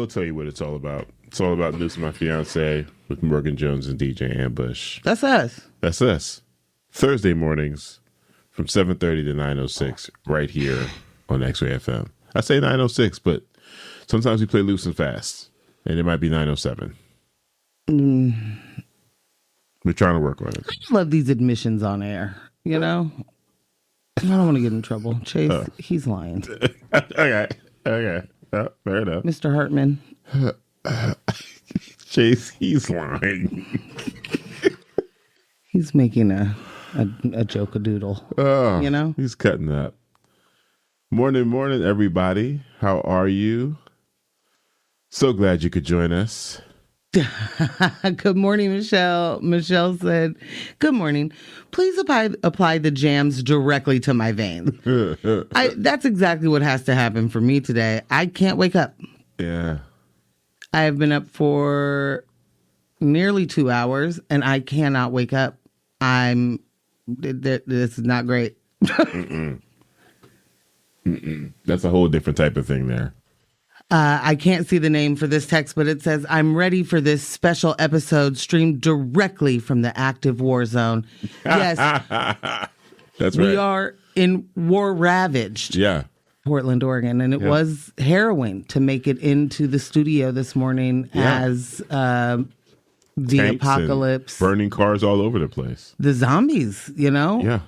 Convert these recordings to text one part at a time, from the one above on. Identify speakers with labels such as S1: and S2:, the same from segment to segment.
S1: tell you what it's all about. It's all about This My Fiancé with Morgan Jones and DJ Ambush.
S2: That's us.
S1: That's us. Thursday mornings from 7:30 to 9:06 right here on X-Ray FM. I say 9:06, but sometimes we play loose and fast, and it might be 9:07. We're trying to work on it.
S2: I love these admissions on air, you know? I don't want to get in trouble. Chase, he's lying.
S1: Okay. Oh, fair enough.
S2: Mr. Hartman.
S1: Chase, he's lying.
S2: He's making a joke-a-doodle.
S1: Oh,
S2: you know?
S1: He's cutting up. Morning, everybody. How are you? So glad you could join us.
S2: Good morning, Michelle. Michelle said, good morning. Please apply the jams directly to my veins. That's exactly what has to happen for me today. I can't wake up.
S1: Yeah.
S2: I have been up for nearly 2 hours, and I cannot wake up. This is not great.
S1: That's a whole different type of thing there.
S2: I can't see the name for this text, but it says, I'm ready for this special episode streamed directly from the active war zone. Yes.
S1: That's right.
S2: We are in war-ravaged Portland, Oregon, and it was harrowing to make it into the studio this morning as the
S1: Tanks
S2: apocalypse.
S1: Burning cars all over the place.
S2: The zombies, you know?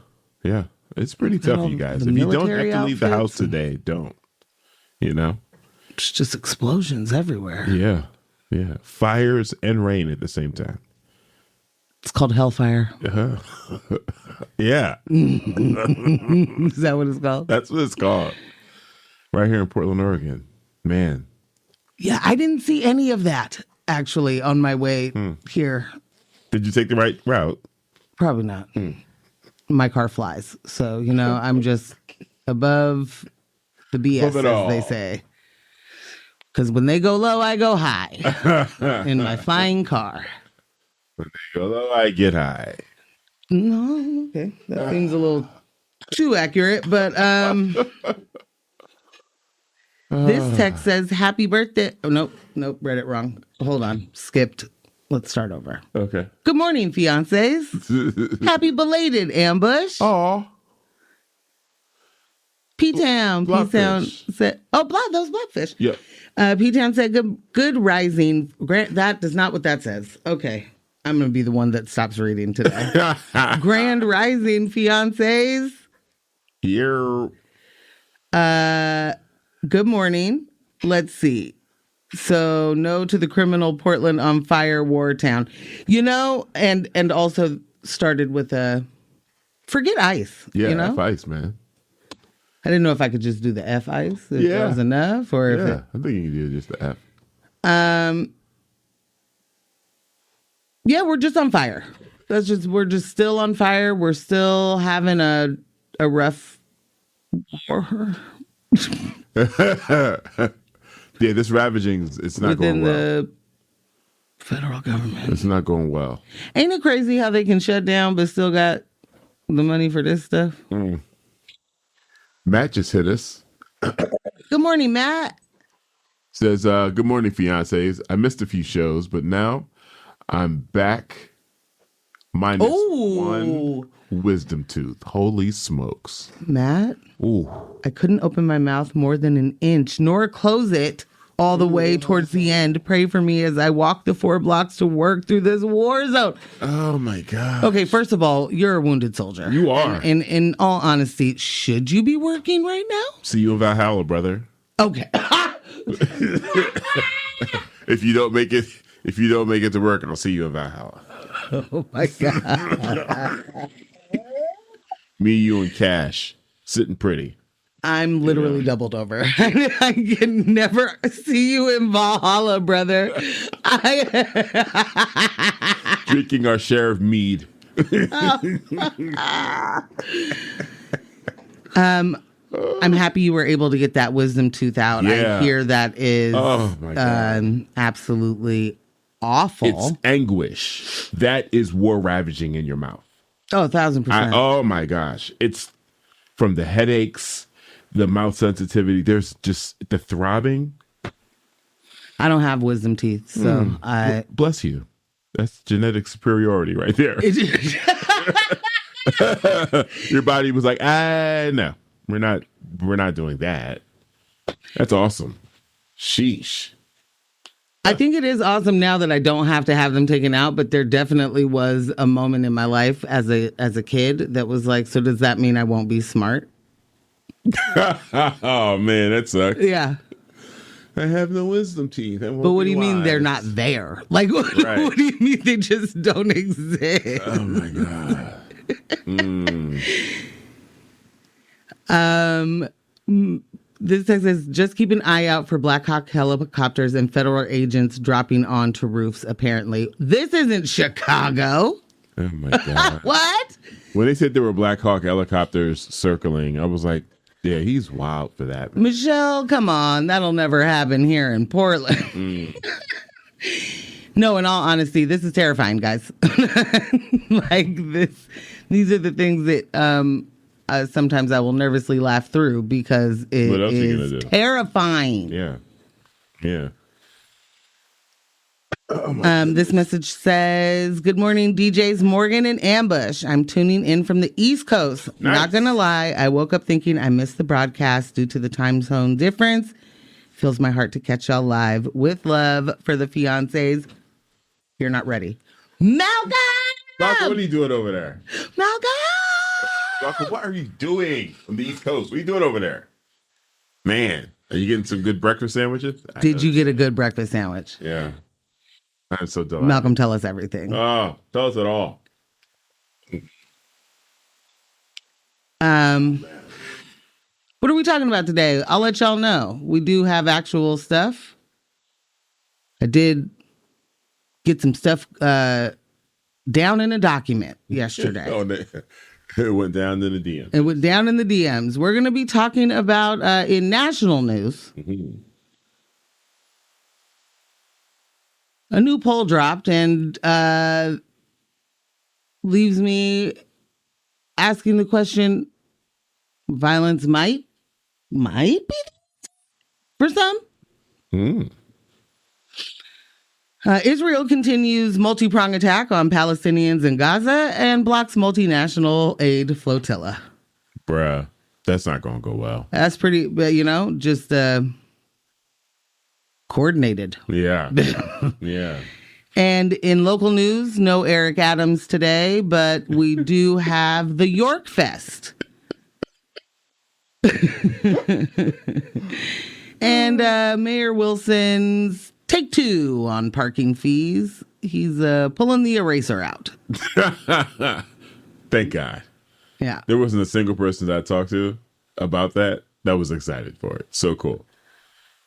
S1: Yeah. It's pretty tough, you guys. If you don't have to leave the house today, don't. You know?
S2: It's just explosions everywhere.
S1: Yeah. Fires and rain at the same time.
S2: It's called hellfire.
S1: Yeah.
S2: Is that what it's called?
S1: That's what it's called. Right here in Portland, Oregon. Man.
S2: Yeah, I didn't see any of that, actually, on my way here.
S1: Did you take the right route?
S2: Probably not. My car flies. So, you know, I'm just above the BS, as they say. Because when they go low, I go high in my flying car.
S1: When they go low, I get high.
S2: No, okay. That seems a little too accurate, but this text says, happy birthday. Oh, nope, read it wrong. Hold on, skipped. Let's start over.
S1: Okay.
S2: Good morning, fiancés. Happy belated, Ambush.
S1: Aw.
S2: P-Town said, those blackfish.
S1: Yep.
S2: P-Town said, good rising. That is not what that says. Okay. I'm going to be the one that stops reading today. Grand rising, fiancés.
S1: Here.
S2: Good morning. Let's see. So, no to the criminal Portland on fire war town. You know, and also started with forget ice.
S1: Yeah,
S2: you know?
S1: F-ice, man.
S2: I didn't know if I could just do the F-ice, if that was enough, or if
S1: I think you can do just the F.
S2: Yeah, we're just on fire. We're just still on fire. We're still having a rough war.
S1: Yeah, this ravaging, it's not
S2: within
S1: going well.
S2: the federal government.
S1: It's not going well.
S2: Ain't it crazy how they can shut down but still got the money for this stuff?
S1: Matt just hit us.
S2: Good morning, Matt.
S1: Says, good morning, fiancés. I missed a few shows, but now I'm back. Minus one wisdom tooth. Holy smokes.
S2: Matt,
S1: Ooh.
S2: I couldn't open my mouth more than an inch, nor close it all the way towards the end. Pray for me as I walk the 4 blocks to work through this war zone.
S1: Oh, my God.
S2: Okay, first of all, you're a wounded soldier.
S1: You are.
S2: And in all honesty, should you be working right now?
S1: See you in Valhalla, brother.
S2: Okay.
S1: If you don't make it to work, I'll see you in Valhalla.
S2: Oh, my God.
S1: Me, you, and Cash. Sitting pretty.
S2: I'm literally doubled over. I can never see you in Valhalla, brother.
S1: Drinking our share of mead.
S2: I'm happy you were able to get that wisdom tooth out.
S1: Yeah.
S2: I hear that is absolutely awful.
S1: It's anguish. That is war ravaging in your mouth.
S2: Oh, 1,000%.
S1: Oh my gosh. It's from the headaches, the mouth sensitivity. There's just the throbbing.
S2: I don't have wisdom teeth, so
S1: bless you. That's genetic superiority right there. Your body was like, no, we're not doing that. That's awesome. Sheesh.
S2: I think it is awesome now that I don't have to have them taken out, but there definitely was a moment in my life as a kid that was like, so does that mean I won't be smart?
S1: Oh man, that sucks.
S2: Yeah.
S1: I have no wisdom teeth.
S2: But what do you mean they're not there? Like, what do you mean they just don't exist?
S1: Oh my God.
S2: This text says, just keep an eye out for Black Hawk helicopters and federal agents dropping onto roofs, apparently. This isn't Chicago.
S1: Oh my God.
S2: What?
S1: When they said there were Black Hawk helicopters circling, I was like, yeah, he's wild for that.
S2: Michelle, come on. That'll never happen here in Portland. No, in all honesty, this is terrifying, guys. Like these are the things that sometimes I will nervously laugh through because it is terrifying.
S1: Yeah. Yeah.
S2: This message says, good morning, DJs Morgan and Ambush. I'm tuning in from the East Coast.
S1: Nice.
S2: Not going to lie, I woke up thinking I missed the broadcast due to the time zone difference. Fills my heart to catch y'all live. With love for the fiancés. You're not ready. Malcolm!
S1: Malcolm, what are you doing over there?
S2: Malcolm!
S1: Malcolm, what are you doing on the East Coast? What are you doing over there? Man, are you getting some good breakfast sandwiches?
S2: Did you get a good breakfast sandwich?
S1: Yeah. I'm so delighted.
S2: Malcolm, tell us everything.
S1: Oh, tell us it all.
S2: What are we talking about today? I'll let y'all know. We do have actual stuff. I did get some stuff down in a document yesterday.
S1: It went down in the DM.
S2: It went down in the DMs. We're going to be talking about in national news.
S1: Mm-hmm.
S2: A new poll dropped and leaves me asking the question, violence might be for some. Israel continues multi-prong attack on Palestinians in Gaza and blocks multinational aid flotilla.
S1: Bruh, that's not going to go well.
S2: That's pretty, just coordinated.
S1: Yeah. Yeah.
S2: And in local news, no Eric Adams today, but we do have the York Fest. And Mayor Wilson's take two on parking fees. He's pulling the eraser out.
S1: Thank God.
S2: Yeah.
S1: There wasn't a single person that I talked to about that was excited for it. So cool.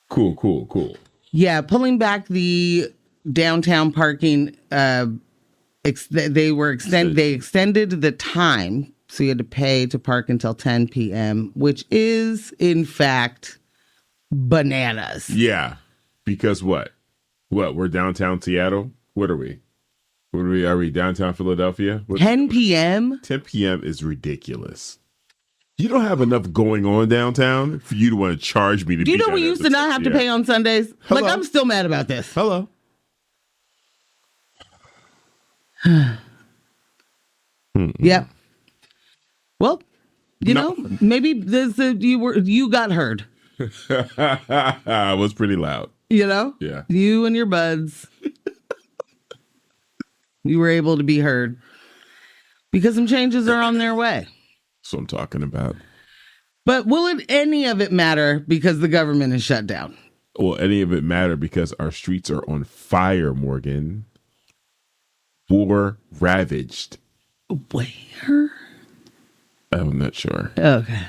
S1: Cool.
S2: Yeah, pulling back the downtown parking, they extended the time, so you had to pay to park until 10 p.m., which is, in fact, bananas.
S1: Yeah, because what? We're downtown Seattle? What are we? Are we downtown Philadelphia?
S2: 10 p.m.?
S1: 10 p.m. is ridiculous. You don't have enough going on downtown for you to want to charge me to be.
S2: Do you know we used to not have to pay on Sundays?
S1: Hello?
S2: Like, I'm still mad about this.
S1: Hello.
S2: Yep. Well, maybe you got heard.
S1: I was pretty loud.
S2: Yeah. You and your buds. You were able to be heard because some changes are on their way.
S1: That's what I'm talking about.
S2: But will any of it matter because the government is shut down?
S1: Will any of it matter because our streets are on fire, Morgan? War ravaged.
S2: Where?
S1: I'm not sure.
S2: Okay.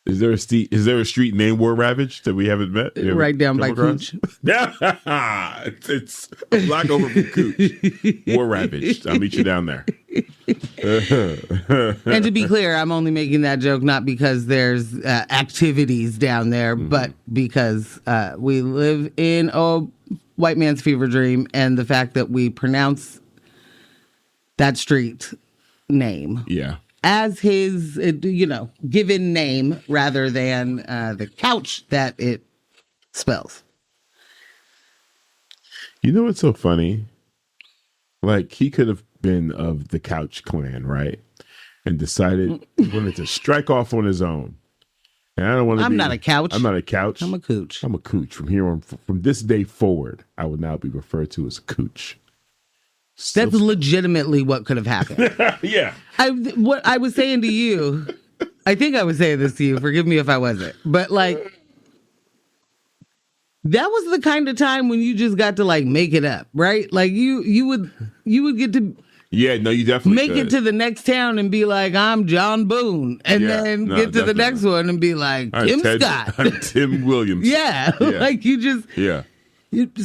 S1: Is there a street named War Ravaged that we haven't met?
S2: Right down by Cooch.
S1: It's a block over from Cooch. War Ravaged. I'll meet you down there.
S2: And to be clear, I'm only making that joke not because there's activities down there, but because we live in a white man's fever dream, and the fact that we pronounce that street name.
S1: Yeah.
S2: As his, given name rather than the couch that it spells.
S1: You know what's so funny? Like, he could have been of the Couch clan, right? And decided he wanted to strike off on his own. And I don't want to
S2: I'm not a couch.
S1: I'm not a couch.
S2: I'm a cooch.
S1: I'm a cooch. From here on, from this day forward, I will now be referred to as cooch.
S2: That's legitimately what could have happened.
S1: Yeah.
S2: What I was saying to you, I think I was saying this to you. Forgive me if I wasn't. But like, that was the kind of time when you just got to like make it up, right? Like you would get to
S1: you definitely
S2: make it to the next town and be like, I'm John Boone, and then get to the next one and be like, Tim Scott.
S1: I'm Tim Williams.
S2: Yeah, like you just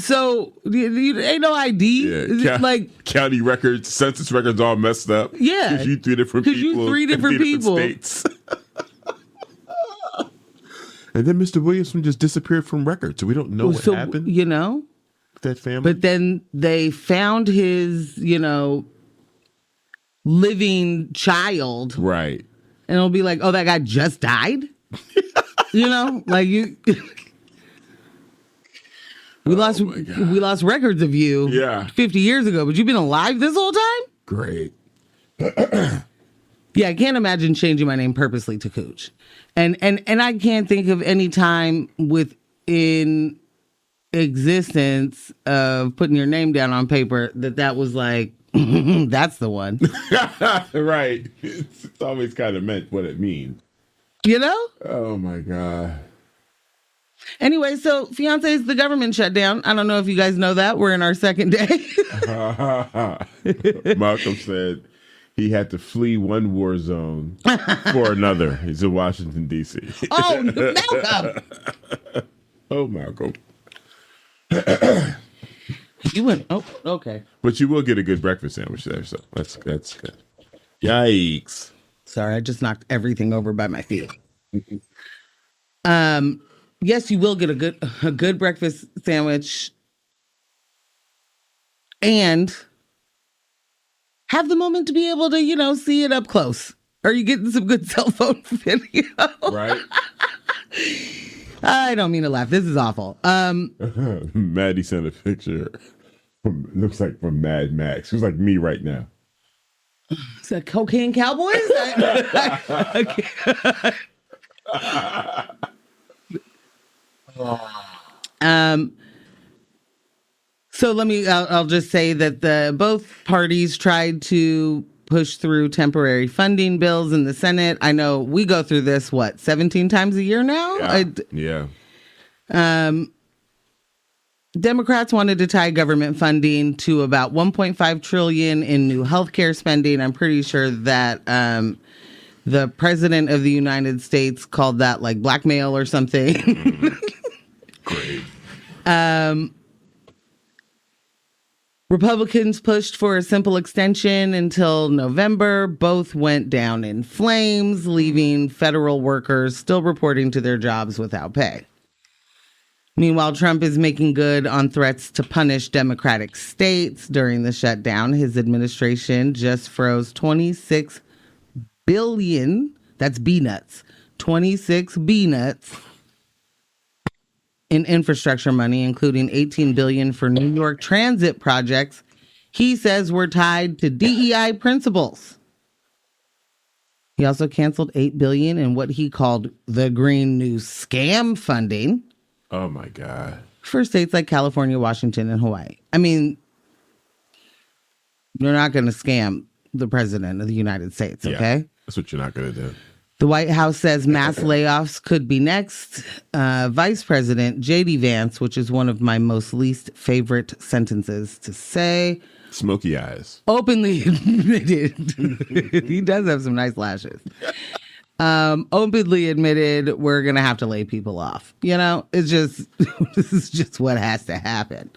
S2: so you ain't no ID.
S1: Yeah.
S2: Like
S1: county records, census records, all messed up.
S2: Yeah,
S1: because you three different people. States. And then Mr. Williamson just disappeared from records, so we don't know what happened.
S2: You know,
S1: with that family.
S2: But then they found his, living child,
S1: right?
S2: And it'll be like, oh, that guy just died. Like you. We lost records of you 50 years ago, but you've been alive this whole time?
S1: Great.
S2: Yeah, I can't imagine changing my name purposely to Cooch. And I can't think of any time within existence of putting your name down on paper that was like, that's the one.
S1: Right. It's always kind of meant what it means.
S2: Oh,
S1: my God.
S2: Anyway, so Fiancé's the government shut down. I don't know if you guys know that. We're in our second day.
S1: Malcolm said he had to flee one war zone for another. He's in Washington, D.C.
S2: Oh, Malcolm.
S1: Oh, Malcolm.
S2: You went, oh, okay.
S1: But you will get a good breakfast sandwich there, so that's good. Yikes.
S2: Sorry, I just knocked everything over by my feet. Yes, you will get a good breakfast sandwich and have the moment to be able to, see it up close. Are you getting some good cell phone video?
S1: Right.
S2: I don't mean to laugh. This is awful.
S1: Maddie sent a picture. Looks like from Mad Max. Who's like me right now.
S2: Is that Cocaine Cowboys? So I'll just say that both parties tried to push through temporary funding bills in the Senate. I know we go through this, 17 times a year now?
S1: Yeah.
S2: Democrats wanted to tie government funding to about $1.5 trillion in new healthcare spending. I'm pretty sure that the president of the United States called that like blackmail or something.
S1: Great.
S2: Republicans pushed for a simple extension until November. Both went down in flames, leaving federal workers still reporting to their jobs without pay. Meanwhile, Trump is making good on threats to punish Democratic states during the shutdown. His administration just froze $26 billion. That's B-nuts. 26 B-nuts in infrastructure money, including $18 billion for New York transit projects he says were tied to DEI principles. He also canceled $8 billion in what he called the Green New Scam funding.
S1: Oh, my God.
S2: For states like California, Washington, and Hawaii. I mean, you're not going to scam the president of the United States, okay?
S1: That's what you're not going to do.
S2: The White House says mass layoffs could be next. Vice President J.D. Vance, which is one of my most least favorite sentences to say.
S1: Smoky eyes.
S2: Openly admitted. He does have some nice lashes. Openly admitted we're going to have to lay people off. It's just, this is just what has to happen.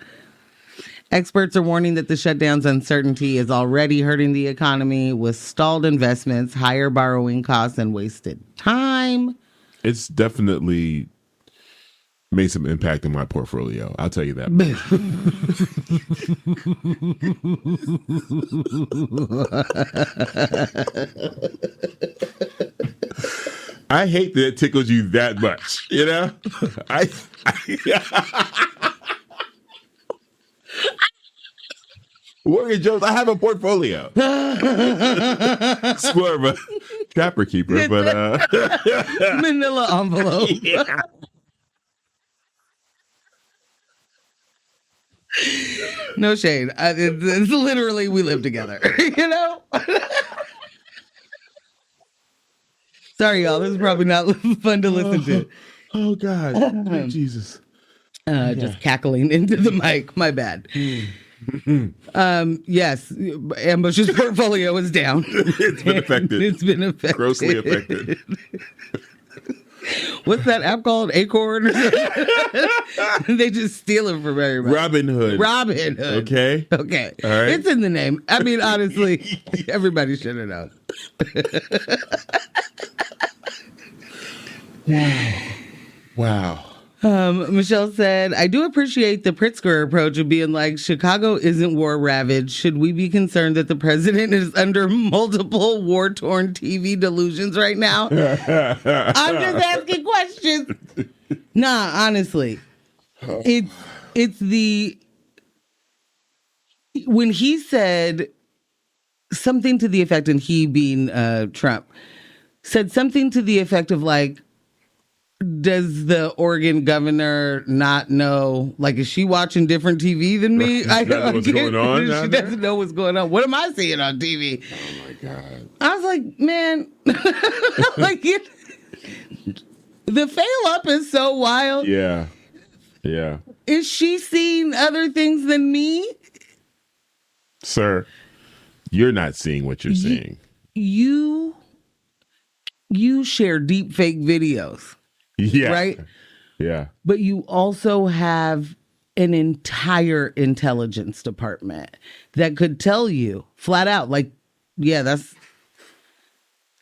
S2: Experts are warning that the shutdown's uncertainty is already hurting the economy with stalled investments, higher borrowing costs, and wasted time.
S1: It's definitely made some impact in my portfolio. I'll tell you that much. I hate that it tickles you that much, Mortgage jokes. I have a portfolio. It's more of a trapper keeper, but
S2: manila envelope.
S1: Yeah.
S2: No shade. It's literally we live together. You know. Sorry, y'all. This is probably not fun to listen to.
S1: Oh God, Jesus.
S2: Just cackling into the mic. My bad. Yes, Ambush's portfolio is down.
S1: It's been affected.
S2: It's been affected.
S1: Grossly affected.
S2: What's that app called? Acorn? Or something? They just steal it from everybody.
S1: Robin Hood.
S2: Robin Hood.
S1: Okay.
S2: Okay.
S1: All right.
S2: It's in the name. I mean, honestly, everybody should have known.
S1: Wow.
S2: Michelle said, I do appreciate the Pritzker approach of being like, Chicago isn't war ravaged. Should we be concerned that the president is under multiple war-torn TV delusions right now? I'm just asking questions. Nah, honestly. It's the... When he said something to the effect, and he being Trump, said something to the effect of like, does the Oregon governor not know? Like, is she watching different TV than me?
S1: I don't know what's going on.
S2: She doesn't know what's going on. What am I seeing on TV?
S1: Oh my God.
S2: I was like, man, like the fail up is so wild.
S1: Yeah. Yeah.
S2: Is she seeing other things than me?
S1: Sir, you're not seeing what you're seeing.
S2: You share deep fake videos.
S1: Yeah.
S2: Right?
S1: Yeah.
S2: But you also have an entire intelligence department that could tell you flat out, like, yeah,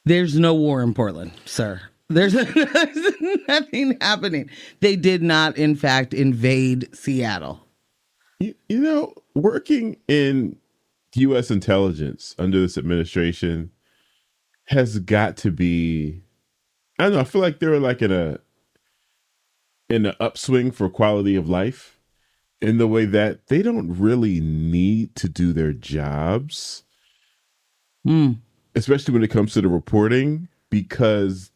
S2: there's no war in Portland, sir. There's nothing happening. They did not, in fact, invade Seattle.
S1: You know, working in U.S. intelligence under this administration has got to be, I don't know, I feel like they're like in an upswing for quality of life in the way that they don't really need to do their jobs, especially when it comes to the reporting, because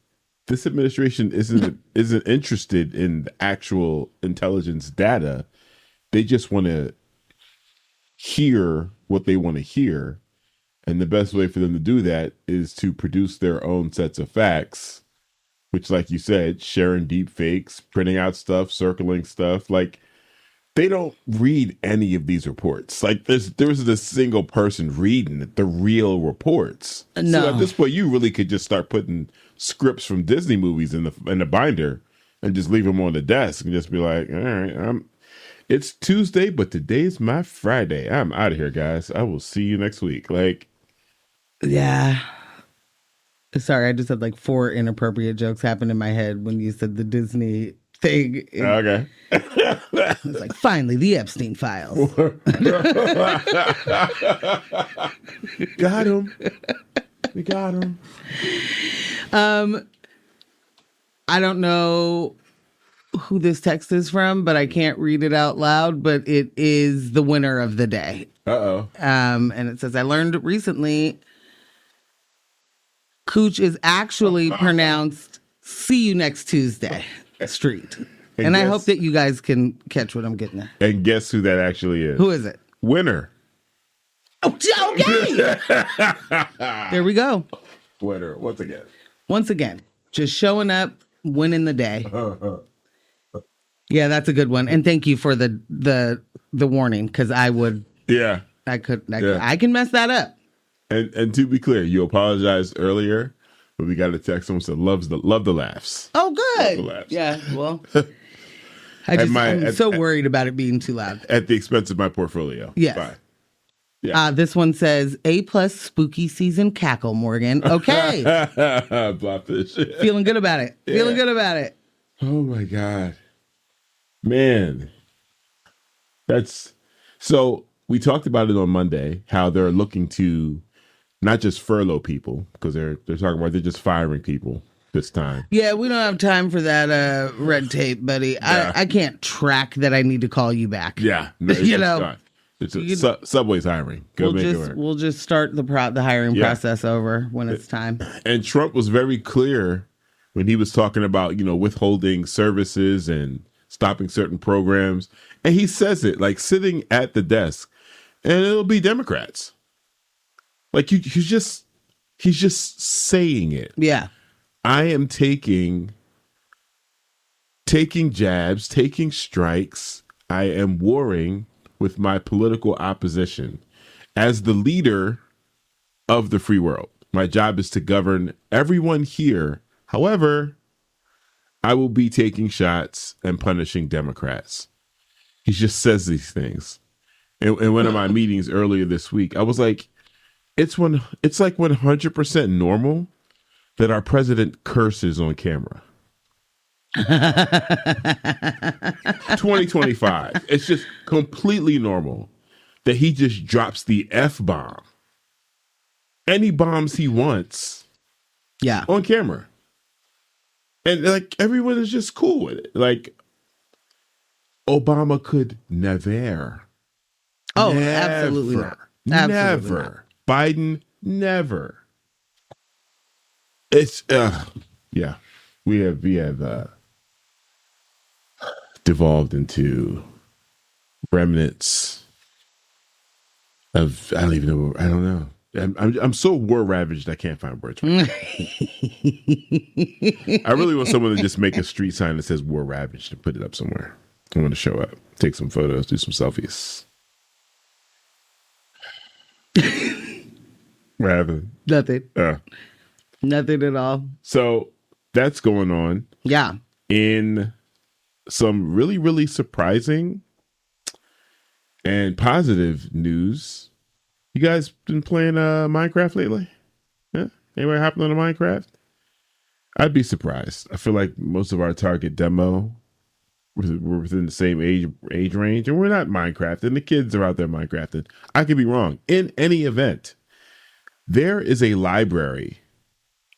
S1: this administration isn't interested in the actual intelligence data. They just want to hear what they want to hear. And the best way for them to do that is to produce their own sets of facts, which, like you said, sharing deep fakes, printing out stuff, circling stuff. Like, they don't read any of these reports. Like, there was a single person reading the real reports.
S2: No.
S1: So at this point, you really could just start putting scripts from Disney movies in the binder and just leave them on the desk and just be like, all right, it's Tuesday, but today's my Friday. I'm out of here, guys. I will see you next week. Like, yeah.
S2: Sorry, I just had like 4 inappropriate jokes happen in my head when you said the Disney thing.
S1: Okay.
S2: It's like, finally, the Epstein files.
S1: Got him. We got him.
S2: I don't know who this text is from, but I can't read it out loud, but it is the winner of the day.
S1: Uh-oh.
S2: And it says, I learned recently Cooch is actually pronounced see you next Tuesday street. And I hope that you guys can catch what I'm getting at.
S1: And guess who that actually is?
S2: Who is it?
S1: Winner.
S2: Oh, okay. There we go.
S1: Winner, once again.
S2: Once again, just showing up, winning the day. Yeah, that's a good one. And thank you for the warning, because I would.
S1: Yeah.
S2: I can mess that up.
S1: And to be clear, you apologized earlier, but we got a text. Someone said love the laughs.
S2: Oh, good.
S1: Love the laughs.
S2: Yeah. Well, I'm so worried about it being too loud.
S1: At the expense of my portfolio.
S2: Yes.
S1: Bye. Yeah.
S2: This one says A+ spooky season cackle, Morgan. Okay.
S1: Blobfish.
S2: Feeling good about it.
S1: Yeah.
S2: Feeling good about it.
S1: Oh my God. Man. So we talked about it on Monday, how they're looking to not just furlough people, because they're talking about they're just firing people this time.
S2: Yeah, we don't have time for that red tape, buddy. Yeah. I can't track that I need to call you back.
S1: Yeah. No,
S2: you know.
S1: Subway's hiring.
S2: We'll just start the hiring process over when it's time.
S1: And Trump was very clear when he was talking about, withholding services and stopping certain programs. And he says it like sitting at the desk, and it'll be Democrats. Like he's just saying it.
S2: Yeah.
S1: I am taking jabs, taking strikes. I am warring with my political opposition. As the leader of the free world, my job is to govern everyone here. However, I will be taking shots and punishing Democrats. He just says these things. In one of my meetings earlier this week, I was like, it's like 100% normal that our president curses on camera. 2025. It's just completely normal that he just drops the F-bomb. Any bombs he wants.
S2: Yeah.
S1: On camera. And like everyone is just cool with it. Like Obama could never.
S2: Oh, absolutely not. Absolutely
S1: Never.
S2: Not.
S1: Biden, never. It's yeah. We have devolved into remnants of I don't know. I'm so war ravaged I can't find words. I really want someone to just make a street sign that says war ravaged and put it up somewhere. I want to show up, take some photos, do some selfies. What happened?
S2: Nothing. Nothing at all.
S1: So that's going on.
S2: Yeah.
S1: In some really, really surprising and positive news. You guys been playing Minecraft lately? Yeah? Anybody hopping on a Minecraft? I'd be surprised. I feel like most of our target demo we're within the same age range, and we're not Minecraft, and the kids are out there Minecrafting. I could be wrong. In any event, there is a library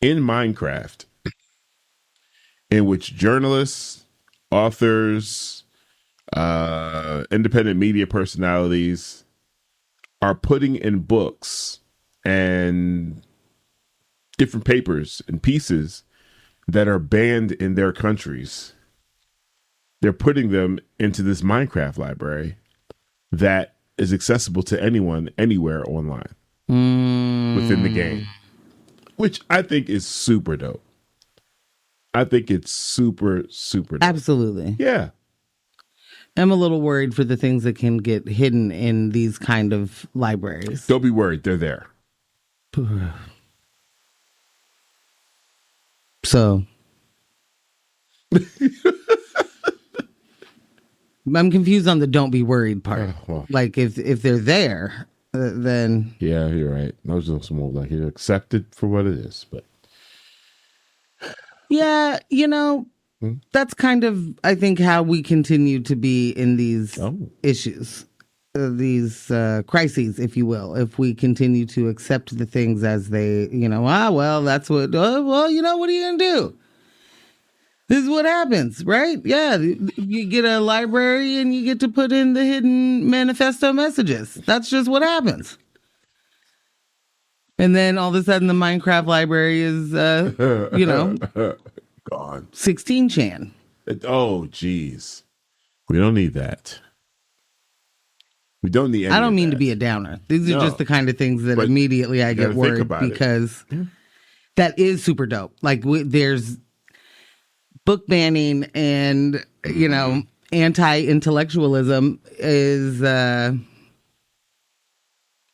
S1: in Minecraft in which journalists, authors, independent media personalities are putting in books and different papers and pieces that are banned in their countries. They're putting them into this Minecraft library that is accessible to anyone, anywhere online within the game, which I think is super dope. I think it's super, super dope.
S2: Absolutely.
S1: Yeah.
S2: I'm a little worried for the things that can get hidden in these kind of libraries.
S1: Don't be worried. They're there.
S2: So I'm confused on the don't be worried part.
S1: Well.
S2: Like if they're there, then
S1: yeah, you're right. I was just more like you accept it for what it is, but
S2: yeah, that's kind of I think how we continue to be in these issues, these crises, if you will. If we continue to accept the things as they, that's what. What are you gonna do? This is what happens, right? Yeah, you get a library and you get to put in the hidden manifesto messages. That's just what happens. And then all of a sudden the Minecraft library is,
S1: gone.
S2: 16chan.
S1: Oh, geez. We don't need that. We don't need any
S2: I don't mean
S1: that.
S2: to be a downer. These are just the kind of things that immediately I get worried because that is super dope. Like there's book banning and, anti-intellectualism is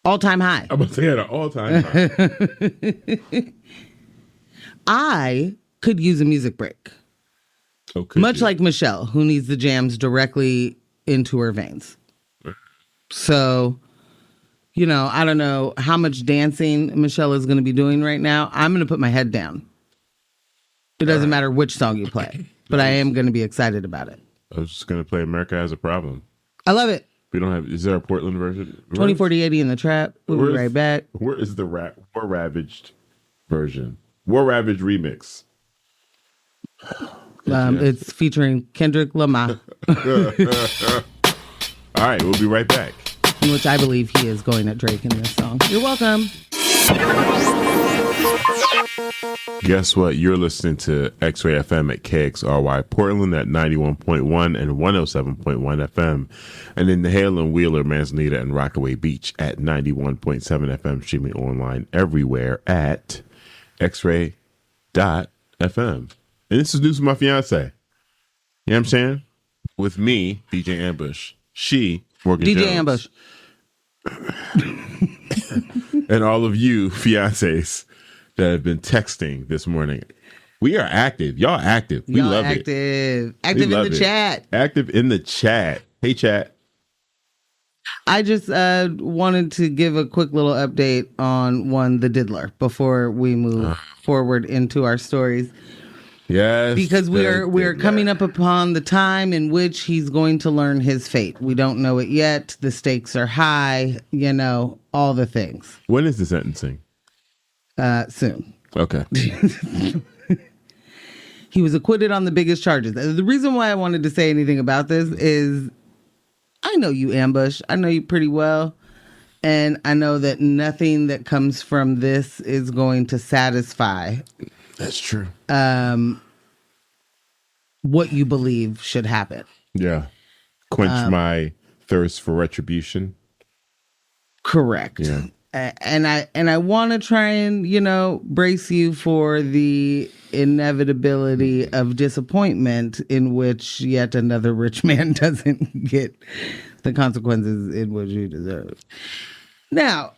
S2: all-time high.
S1: I'm about to say at an all-time high.
S2: I could use a music break. Much like Michelle, who needs the jams directly into her veins. So, I don't know how much dancing Michelle is going to be doing right now. I'm going to put my head down. It doesn't matter which song you play, but I am going to be excited about it.
S1: I was just going to play America Has a Problem.
S2: I love it.
S1: We don't have, is there a Portland version?
S2: 2040-80 in the trap. We'll be right back.
S1: Where is the War Ravaged version? War Ravaged remix.
S2: It's featuring Kendrick Lamar.
S1: All right, we'll be right back.
S2: in which I believe he is going at Drake in this song. You're welcome.
S1: Guess what? You're listening to X-Ray FM at KXRY Portland at 91.1 and 107.1 FM. And in the Hale and Wheeler, Manzanita, and Rockaway Beach at 91.7 FM, streaming online everywhere at xray.fm. And this is news from my fiance. You know what I'm saying? With me, DJ Ambush. She, Morgan
S2: DJ
S1: Jones.
S2: Ambush.
S1: And all of you fiancés that have been texting this morning. We are active. Y'all active. We love it.
S2: Active in the chat.
S1: Active in the chat. Hey, chat.
S2: I just wanted to give a quick little update on the Diddler before we move forward into our stories.
S1: Yes.
S2: Because we're coming up upon the time in which he's going to learn his fate. We don't know it yet. The stakes are high, all the things.
S1: When is the sentencing?
S2: Soon.
S1: Okay.
S2: He was acquitted on the biggest charges. The reason why I wanted to say anything about this is I know you, Ambush. I know you pretty well. And I know that nothing that comes from this is going to satisfy.
S1: That's true.
S2: What you believe should happen.
S1: Yeah. Quench my thirst for retribution.
S2: Correct.
S1: Yeah.
S2: And I want to try and, brace you for the inevitability of disappointment in which yet another rich man doesn't get the consequences in which he deserves. Now,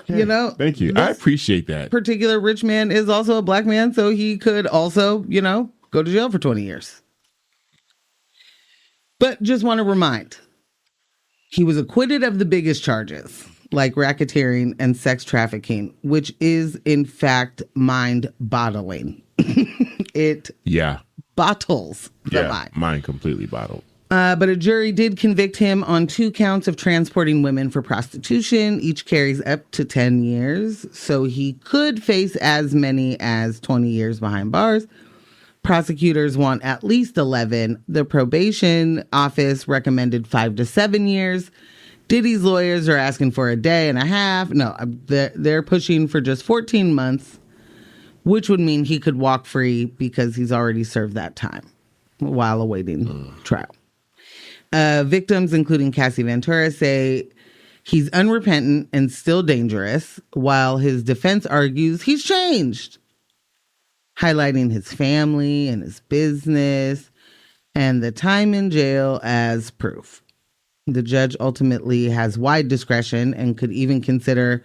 S1: thank you. I appreciate that.
S2: Particular rich man is also a black man, so he could also, go to jail for 20 years. But just want to remind, he was acquitted of the biggest charges, like racketeering and sex trafficking, which is, in fact, mind-boggling. It bottles the mind.
S1: Mind completely bottled.
S2: But a jury did convict him on 2 counts of transporting women for prostitution. Each carries up to 10 years, so he could face as many as 20 years behind bars. Prosecutors want at least 11. The probation office recommended 5 to 7 years. Diddy's lawyers are asking for a day and a half. No, they're pushing for just 14 months, which would mean he could walk free because he's already served that time while awaiting trial. Victims, including Cassie Ventura, say he's unrepentant and still dangerous, while his defense argues he's changed, highlighting his family and his business and the time in jail as proof. The judge ultimately has wide discretion and could even consider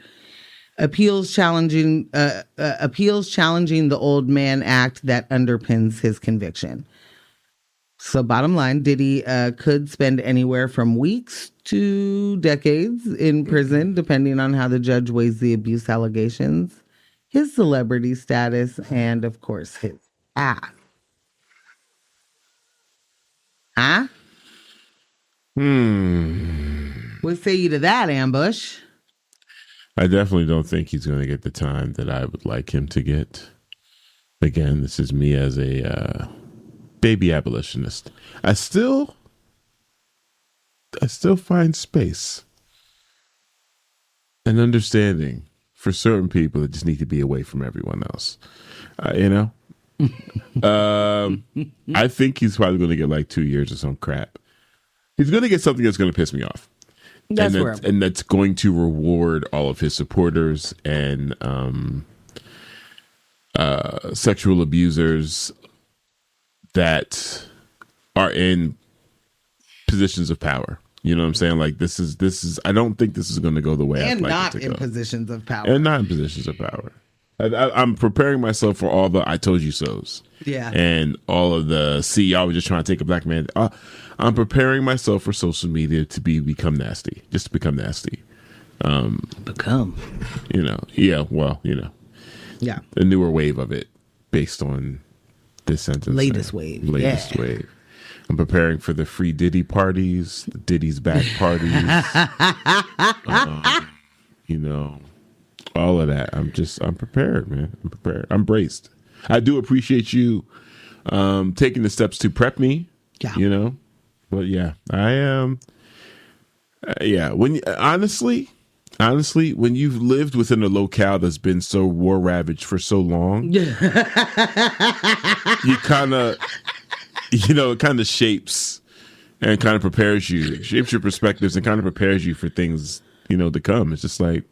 S2: appeals challenging the Old Man Act that underpins his conviction. So bottom line, Diddy could spend anywhere from weeks to decades in prison, depending on how the judge weighs the abuse allegations, his celebrity status, and, of course, his ass. Huh? What say you to that, Ambush?
S1: I definitely don't think he's going to get the time that I would like him to get. Again, this is me as a baby abolitionist. I still find space and understanding for certain people that just need to be away from everyone else. I think he's probably going to get like 2 years or some crap. He's going to get something that's going to piss me off. And that's going to reward all of his supporters and sexual abusers that are in positions of power. You know what I'm saying? Like this is. I don't think this is going to go the way I'd like it to go. And not in
S2: positions of power.
S1: And not in positions of power. I'm preparing myself for all the I told you so's.
S2: Yeah.
S1: And all of the y'all were just trying to take a black man. I'm preparing myself for social media to become nasty. Just to become nasty.
S2: Become.
S1: Yeah. Well,
S2: Yeah.
S1: A newer wave of it based on this sentence.
S2: Latest wave.
S1: Wave. I'm preparing for the free Diddy parties, the Diddy's back parties. All of that. I'm prepared, man. I'm prepared. I'm braced. I do appreciate you taking the steps to prep me.
S2: Yeah.
S1: But yeah, I am. Yeah. When honestly, when you've lived within a locale that's been so war ravaged for so long, you kind of, it kind of shapes and kind of prepares you, shapes your perspectives and kind of prepares you for things, to come. It's just like,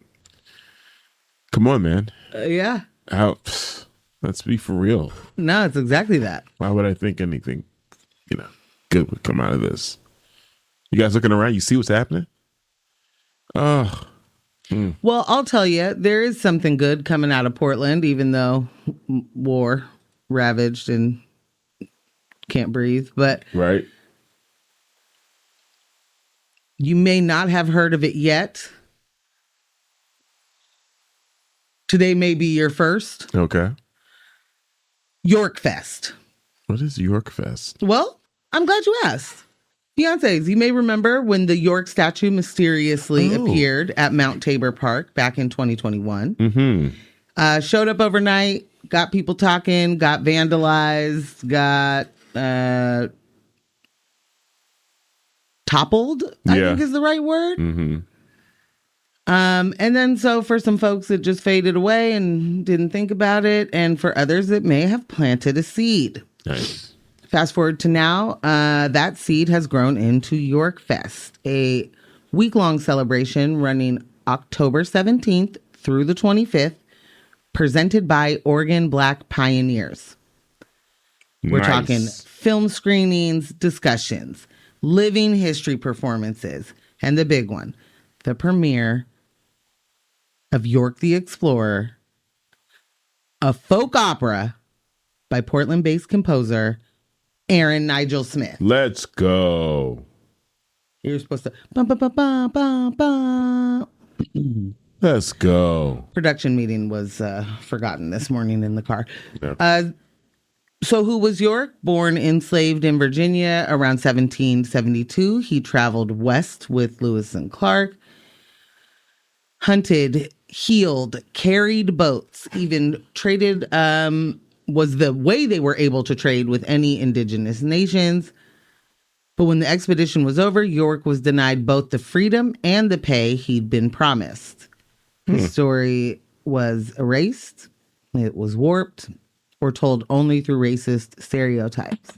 S1: come on, man.
S2: Yeah.
S1: Let's be for real.
S2: No, it's exactly that.
S1: Why would I think anything, good would come out of this? You guys looking around? You see what's happening? Oh.
S2: Well, I'll tell you, there is something good coming out of Portland, even though war ravaged and can't breathe. But
S1: right.
S2: You may not have heard of it yet. Today may be your first.
S1: Okay.
S2: York Fest.
S1: What is York Fest?
S2: Well, I'm glad you asked. Fiancés, you may remember when the York statue mysteriously appeared at Mount Tabor Park back in 2021.
S1: Mm-hmm.
S2: Showed up overnight, got people talking, got vandalized, got toppled, I think is the right word.
S1: Mm-hmm.
S2: And then so for some folks, it just faded away and didn't think about it. And for others, it may have planted a seed.
S1: Nice.
S2: Fast forward to now, that seed has grown into York Fest, a week-long celebration running October 17th through the 25th, presented by Oregon Black Pioneers. We're talking film screenings, discussions, living history performances, and the big one, the premiere of York the Explorer, a folk opera by Portland-based composer Aaron Nigel Smith.
S1: Let's go.
S2: You're supposed to bum, bum, bum, bum, bum, bum.
S1: Let's go.
S2: Production meeting was forgotten this morning in the car.
S1: Yeah.
S2: So who was York? Born enslaved in Virginia around 1772. He traveled west with Lewis and Clark. Hunted, healed, carried boats, even traded, was the way they were able to trade with any indigenous nations. But when the expedition was over, York was denied both the freedom and the pay he'd been promised. His story was erased, it was warped, or told only through racist stereotypes.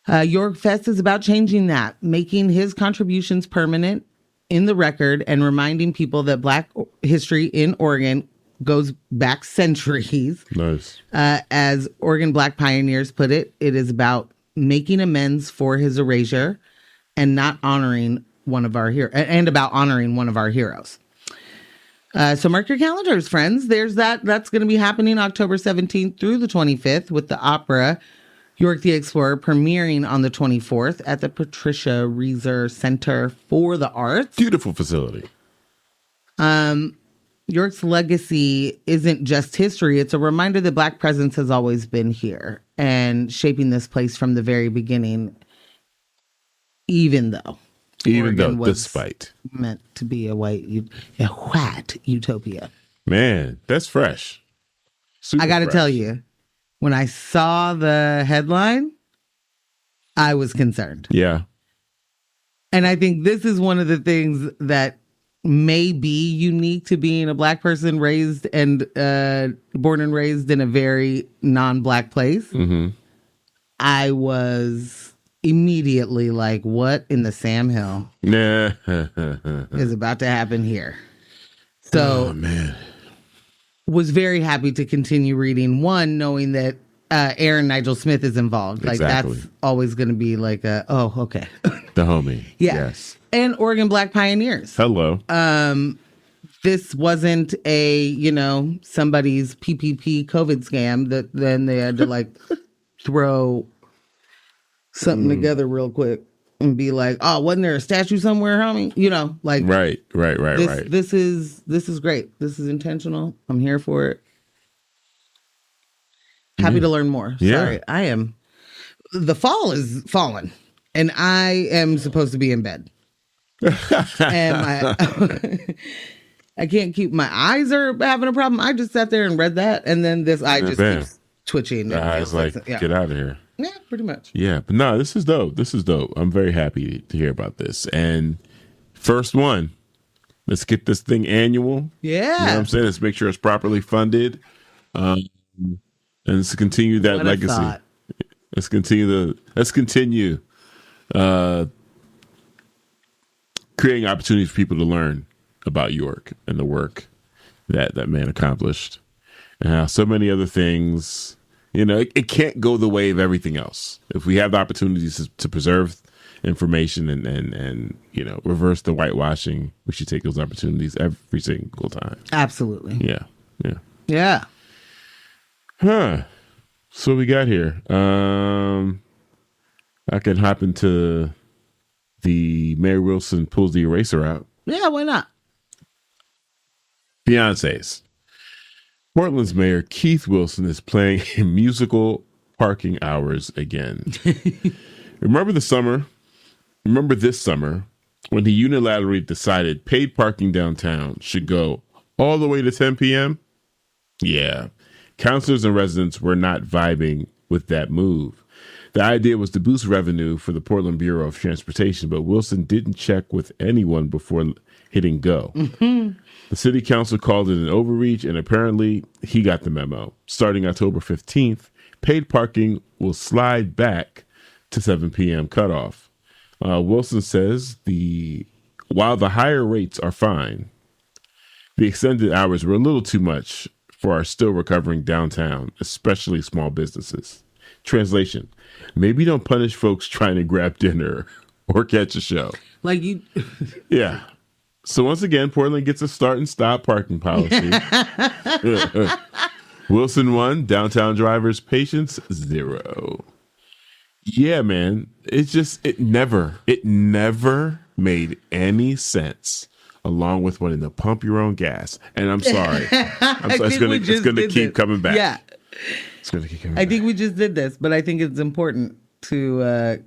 S2: York Fest is about changing that, making his contributions permanent in the record and reminding people that Black history in Oregon goes back centuries.
S1: Nice.
S2: As Oregon Black Pioneers put it, it is about making amends for his erasure and not honoring one of our heroes, and about honoring one of our heroes. So mark your calendars, friends. There's that. That's going to be happening October 17th through the 25th with the opera York the Explorer premiering on the 24th at the Patricia Reiser Center for the Arts.
S1: Beautiful facility.
S2: York's legacy isn't just history. It's a reminder that Black presence has always been here and shaping this place from the very beginning, even though Oregon was
S1: despite
S2: meant to be a white utopia.
S1: Man, that's fresh. Super
S2: I got to
S1: fresh.
S2: tell you, when I saw the headline, I was concerned.
S1: Yeah.
S2: And I think this is one of the things that may be unique to being a Black person raised and born and raised in a very non-Black place.
S1: Mm-hmm.
S2: I was immediately like, what in the Sam Hill is about to happen here? So,
S1: man,
S2: was very happy to continue reading. One, knowing that Aaron Nigel Smith is involved.
S1: Exactly.
S2: Like, that's always going to be like okay.
S1: The homie.
S2: Yeah.
S1: Yes.
S2: And Oregon Black Pioneers.
S1: Hello.
S2: This wasn't a, somebody's PPP COVID scam that then they had to like throw something together real quick and be like, oh, wasn't there a statue somewhere, homie? Right. This is great. This is intentional. I'm here for it. Happy to learn more.
S1: Yeah.
S2: Sorry. The fall is fallen and I am supposed to be in bed. And I can't keep, my eyes are having a problem. I just sat there and read that. And then this eye just keeps twitching.
S1: The eyes get out of here.
S2: Yeah, pretty much.
S1: Yeah, but no, this is dope. I'm very happy to hear about this. And First one. Let's get this thing annual.
S2: Yeah.
S1: You know what I'm saying? Let's make sure it's properly funded. And let's continue that
S2: What a
S1: legacy.
S2: thought.
S1: Let's continue creating opportunities for people to learn about York and the work that man accomplished. And how so many other things, it can't go the way of everything else. If we have the opportunities to preserve information and reverse the whitewashing, we should take those opportunities every single time.
S2: Absolutely.
S1: Yeah. Huh. So we got here. I can hop into the Mary Wilson pulls the eraser out.
S2: Yeah, why not?
S1: Fiancés. Portland's mayor Keith Wilson is playing musical parking hours again. Remember this summer when he unilaterally decided paid parking downtown should go all the way to 10 p.m.? Yeah. Councilors and residents were not vibing with that move. The idea was to boost revenue for the Portland Bureau of Transportation, but Wilson didn't check with anyone before hitting go. Mm-hmm. The city council called it an overreach, and apparently he got the memo. Starting October 15th, paid parking will slide back to 7 p.m. cutoff. Wilson says while the higher rates are fine, the extended hours were a little too much for our still recovering downtown, especially small businesses. Translation: maybe don't punish folks trying to grab dinner or catch a show.
S2: Like you.
S1: Yeah. So once again, Portland gets a start and stop parking policy. Wilson 1, downtown drivers, patience 0. Yeah, man. It never made any sense along with wanting to pump your own gas. And I'm sorry. It's gonna keep coming back.
S2: Yeah.
S1: It's gonna keep coming back.
S2: I think we just did this, but I think it's important to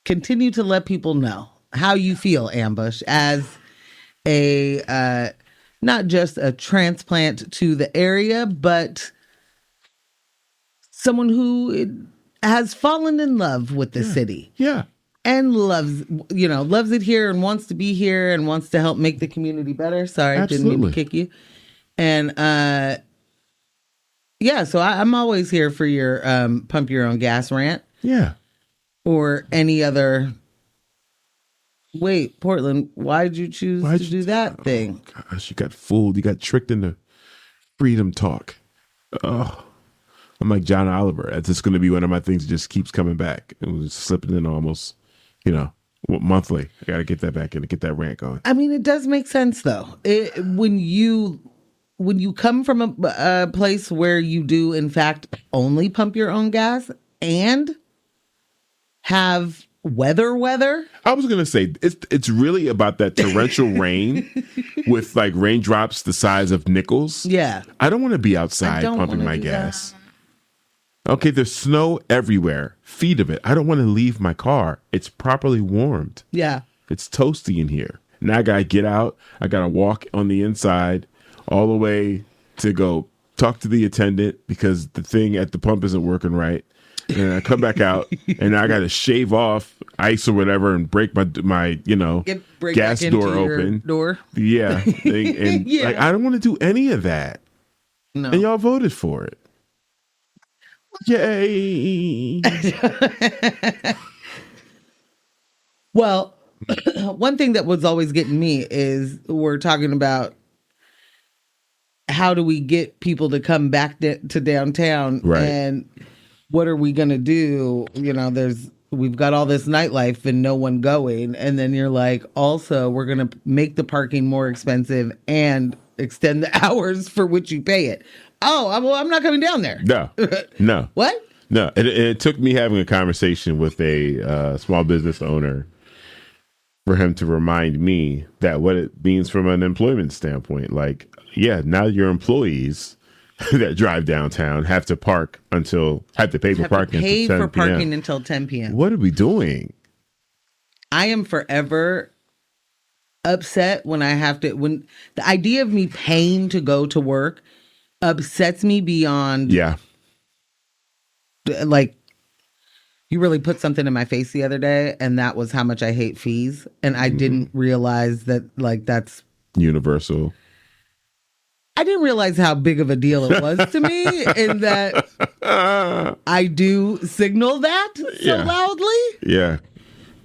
S2: continue to let people know how you feel, Ambush, as a not just a transplant to the area, but someone who has fallen in love with the city.
S1: Yeah.
S2: And loves it here and wants to be here and wants to help make the community better. Sorry,
S1: Absolutely.
S2: Didn't mean to kick you. And so I'm always here for your pump your own gas rant.
S1: Yeah.
S2: Or any other. Wait, Portland, why'd you choose to do that thing?
S1: Gosh, you got fooled. You got tricked into freedom talk. Oh, I'm like John Oliver. It's just going to be one of my things that just keeps coming back. It was slipping in almost, monthly. I got to get that back in to get that rant going.
S2: I mean, it does make sense, though. When you come from a place where you do, in fact, only pump your own gas and have weather.
S1: I was gonna say it's really about that torrential rain with like raindrops the size of nickels.
S2: Yeah,
S1: I don't want to be outside pumping my gas. Okay, there's snow everywhere, feet of it. I don't want to leave my car. It's properly warmed.
S2: Yeah,
S1: it's toasty in here. Now I gotta get out. I gotta walk on the inside all the way to go talk to the attendant because the thing at the pump isn't working right. And I come back out, and I got to shave off ice or whatever, and break my gas door open. Yeah, and yeah. I don't want to do any of that. No. And y'all voted for it. Yay!
S2: Well, one thing that was always getting me is we're talking about how do we get people to come back to downtown,
S1: right?
S2: And what are we going to do? We've got all this nightlife and no one going. And then you're like, also, we're going to make the parking more expensive and extend the hours for which you pay it. Oh, I'm not coming down there.
S1: No.
S2: What?
S1: No. It took me having a conversation with a small business owner for him to remind me that what it means from an employment standpoint. Like, yeah, now your employees that drive downtown have to pay for parking
S2: until 10 p.m.
S1: What are we doing?
S2: I am forever upset when the idea of me paying to go to work upsets me beyond.
S1: Yeah.
S2: Like, You really put something in my face the other day, and that was how much I hate fees. And I didn't realize that, like, that's
S1: universal.
S2: I didn't realize how big of a deal it was to me, and that I do signal that so loudly.
S1: Yeah.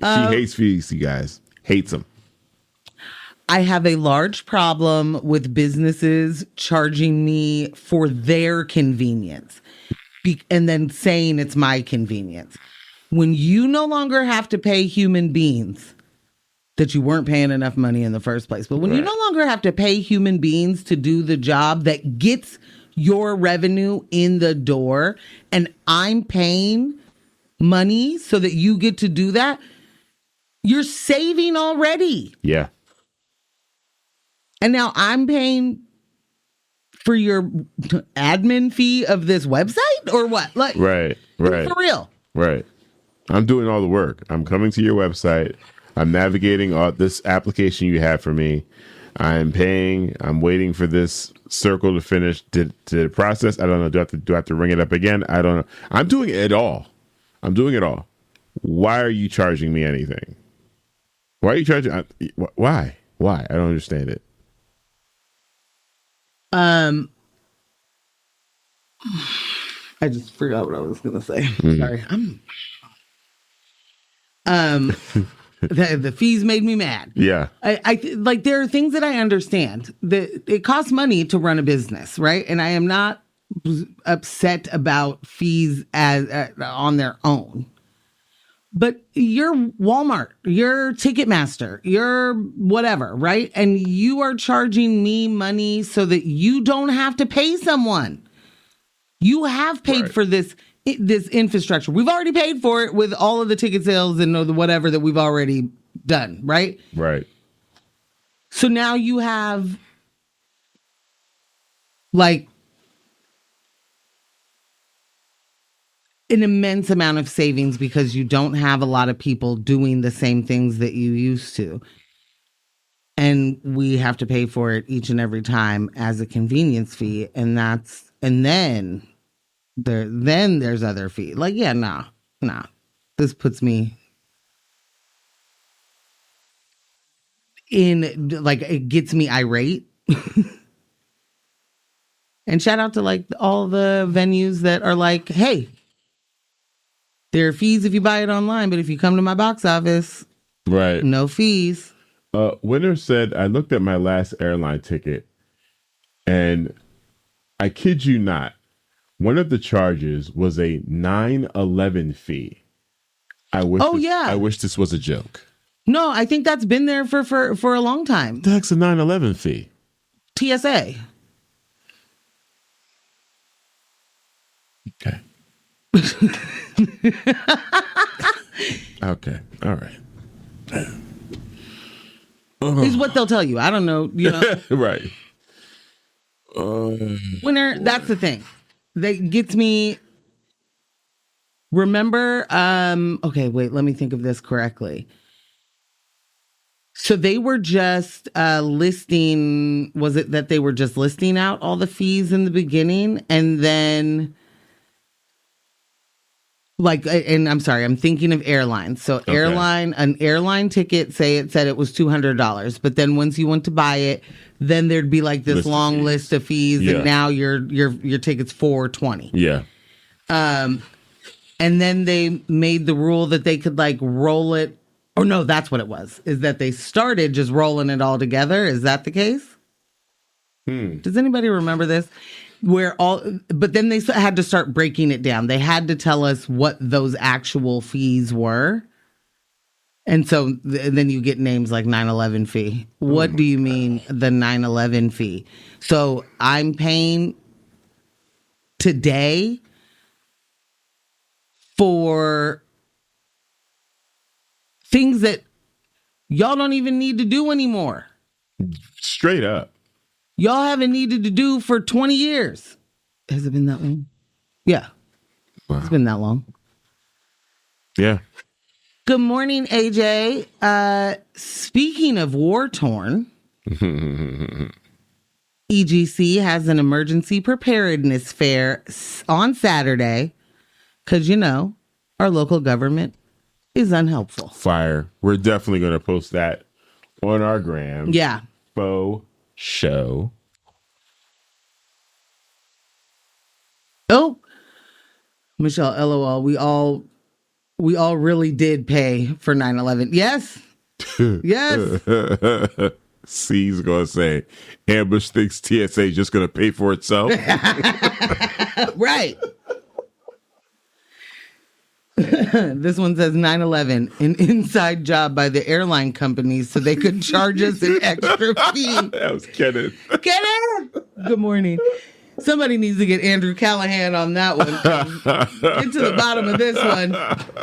S1: She hates fees, you guys. Hates them.
S2: I have a large problem with businesses charging me for their convenience and then saying it's my convenience. When you no longer have to pay human beings that you weren't paying enough money in the first place, but when you no longer have to pay human beings to do the job that gets your revenue in the door, and I'm paying money so that you get to do that, you're saving already.
S1: Yeah.
S2: And now I'm paying for your admin fee of this website or what? Like,
S1: right.
S2: For real.
S1: Right. I'm doing all the work. I'm coming to your website. I'm navigating all this application you have for me. I'm paying. I'm waiting for this circle to finish. Did it process? I don't know. Do I have to ring it up again? I don't know. I'm doing it all. Why are you charging me anything? Why are you charging? Why? I don't understand it.
S2: I just forgot what I was gonna say. Sorry. The fees made me mad.
S1: Yeah.
S2: I like, there are things that I understand that it costs money to run a business, right? And I am not upset about fees as on their own. But you're Walmart, you're Ticketmaster, you're whatever, right? And you are charging me money so that you don't have to pay someone. You have paid for this infrastructure. We've already paid for it with all of the ticket sales and the whatever that we've already done, right?
S1: Right.
S2: So now you have, like, an immense amount of savings because you don't have a lot of people doing the same things that you used to. And we have to pay for it each and every time as a convenience fee. And then there's other fees. Like, yeah, nah. This puts me in, like, it gets me irate. And shout out to, like, all the venues that are like, hey, there are fees if you buy it online, but if you come to my box office, no fees.
S1: Winner said, I looked at my last airline ticket, and I kid you not, one of the charges was a 9/11 fee. I wish this was a joke.
S2: No, I think that's been there for a long time.
S1: That's a 9/11 fee.
S2: TSA.
S1: Okay. Okay. All right.
S2: Is what they'll tell you. I don't know. You know.
S1: Right.
S2: Winner. That's the thing that gets me. Remember. Okay. Wait. Let me think of this correctly. So they were just listing. Was it that they were just listing out all the fees in the beginning, and then? Like, and I'm sorry, I'm thinking of airlines. So an airline ticket, say it said it was $200, but then once you went to buy it, then there'd be like this long list of fees, and now your ticket's $420.
S1: Yeah.
S2: And then they made the rule that they could, like, roll it. Or no, that's what it was. Is that they started just rolling it all together? Is that the case? Does anybody remember this? But then they had to start breaking it down. They had to tell us what those actual fees were. And so then you get names like 9/11 fee. What do you mean the 9/11 fee? So I'm paying today for things that y'all don't even need to do anymore.
S1: Straight up.
S2: Y'all haven't needed to do for 20 years. Has it been that long? Yeah. Wow. It's been that long.
S1: Yeah.
S2: Good morning, AJ. Speaking of war-torn, EGC has an emergency preparedness fair on Saturday because, you know, our local government is unhelpful.
S1: Fire. We're definitely going to post that on our gram.
S2: Yeah.
S1: Faux show.
S2: Oh, Michelle, LOL. We all really did pay for 9/11. Yes. Yes.
S1: C's going to say, Ambush thinks TSA is just going to pay for itself.
S2: Right. This one says 9/11, an inside job by the airline companies so they could charge us an extra fee.
S1: That was Kenneth.
S2: Kenneth! Good morning. Somebody needs to get Andrew Callahan on that one. Get to the bottom of this one.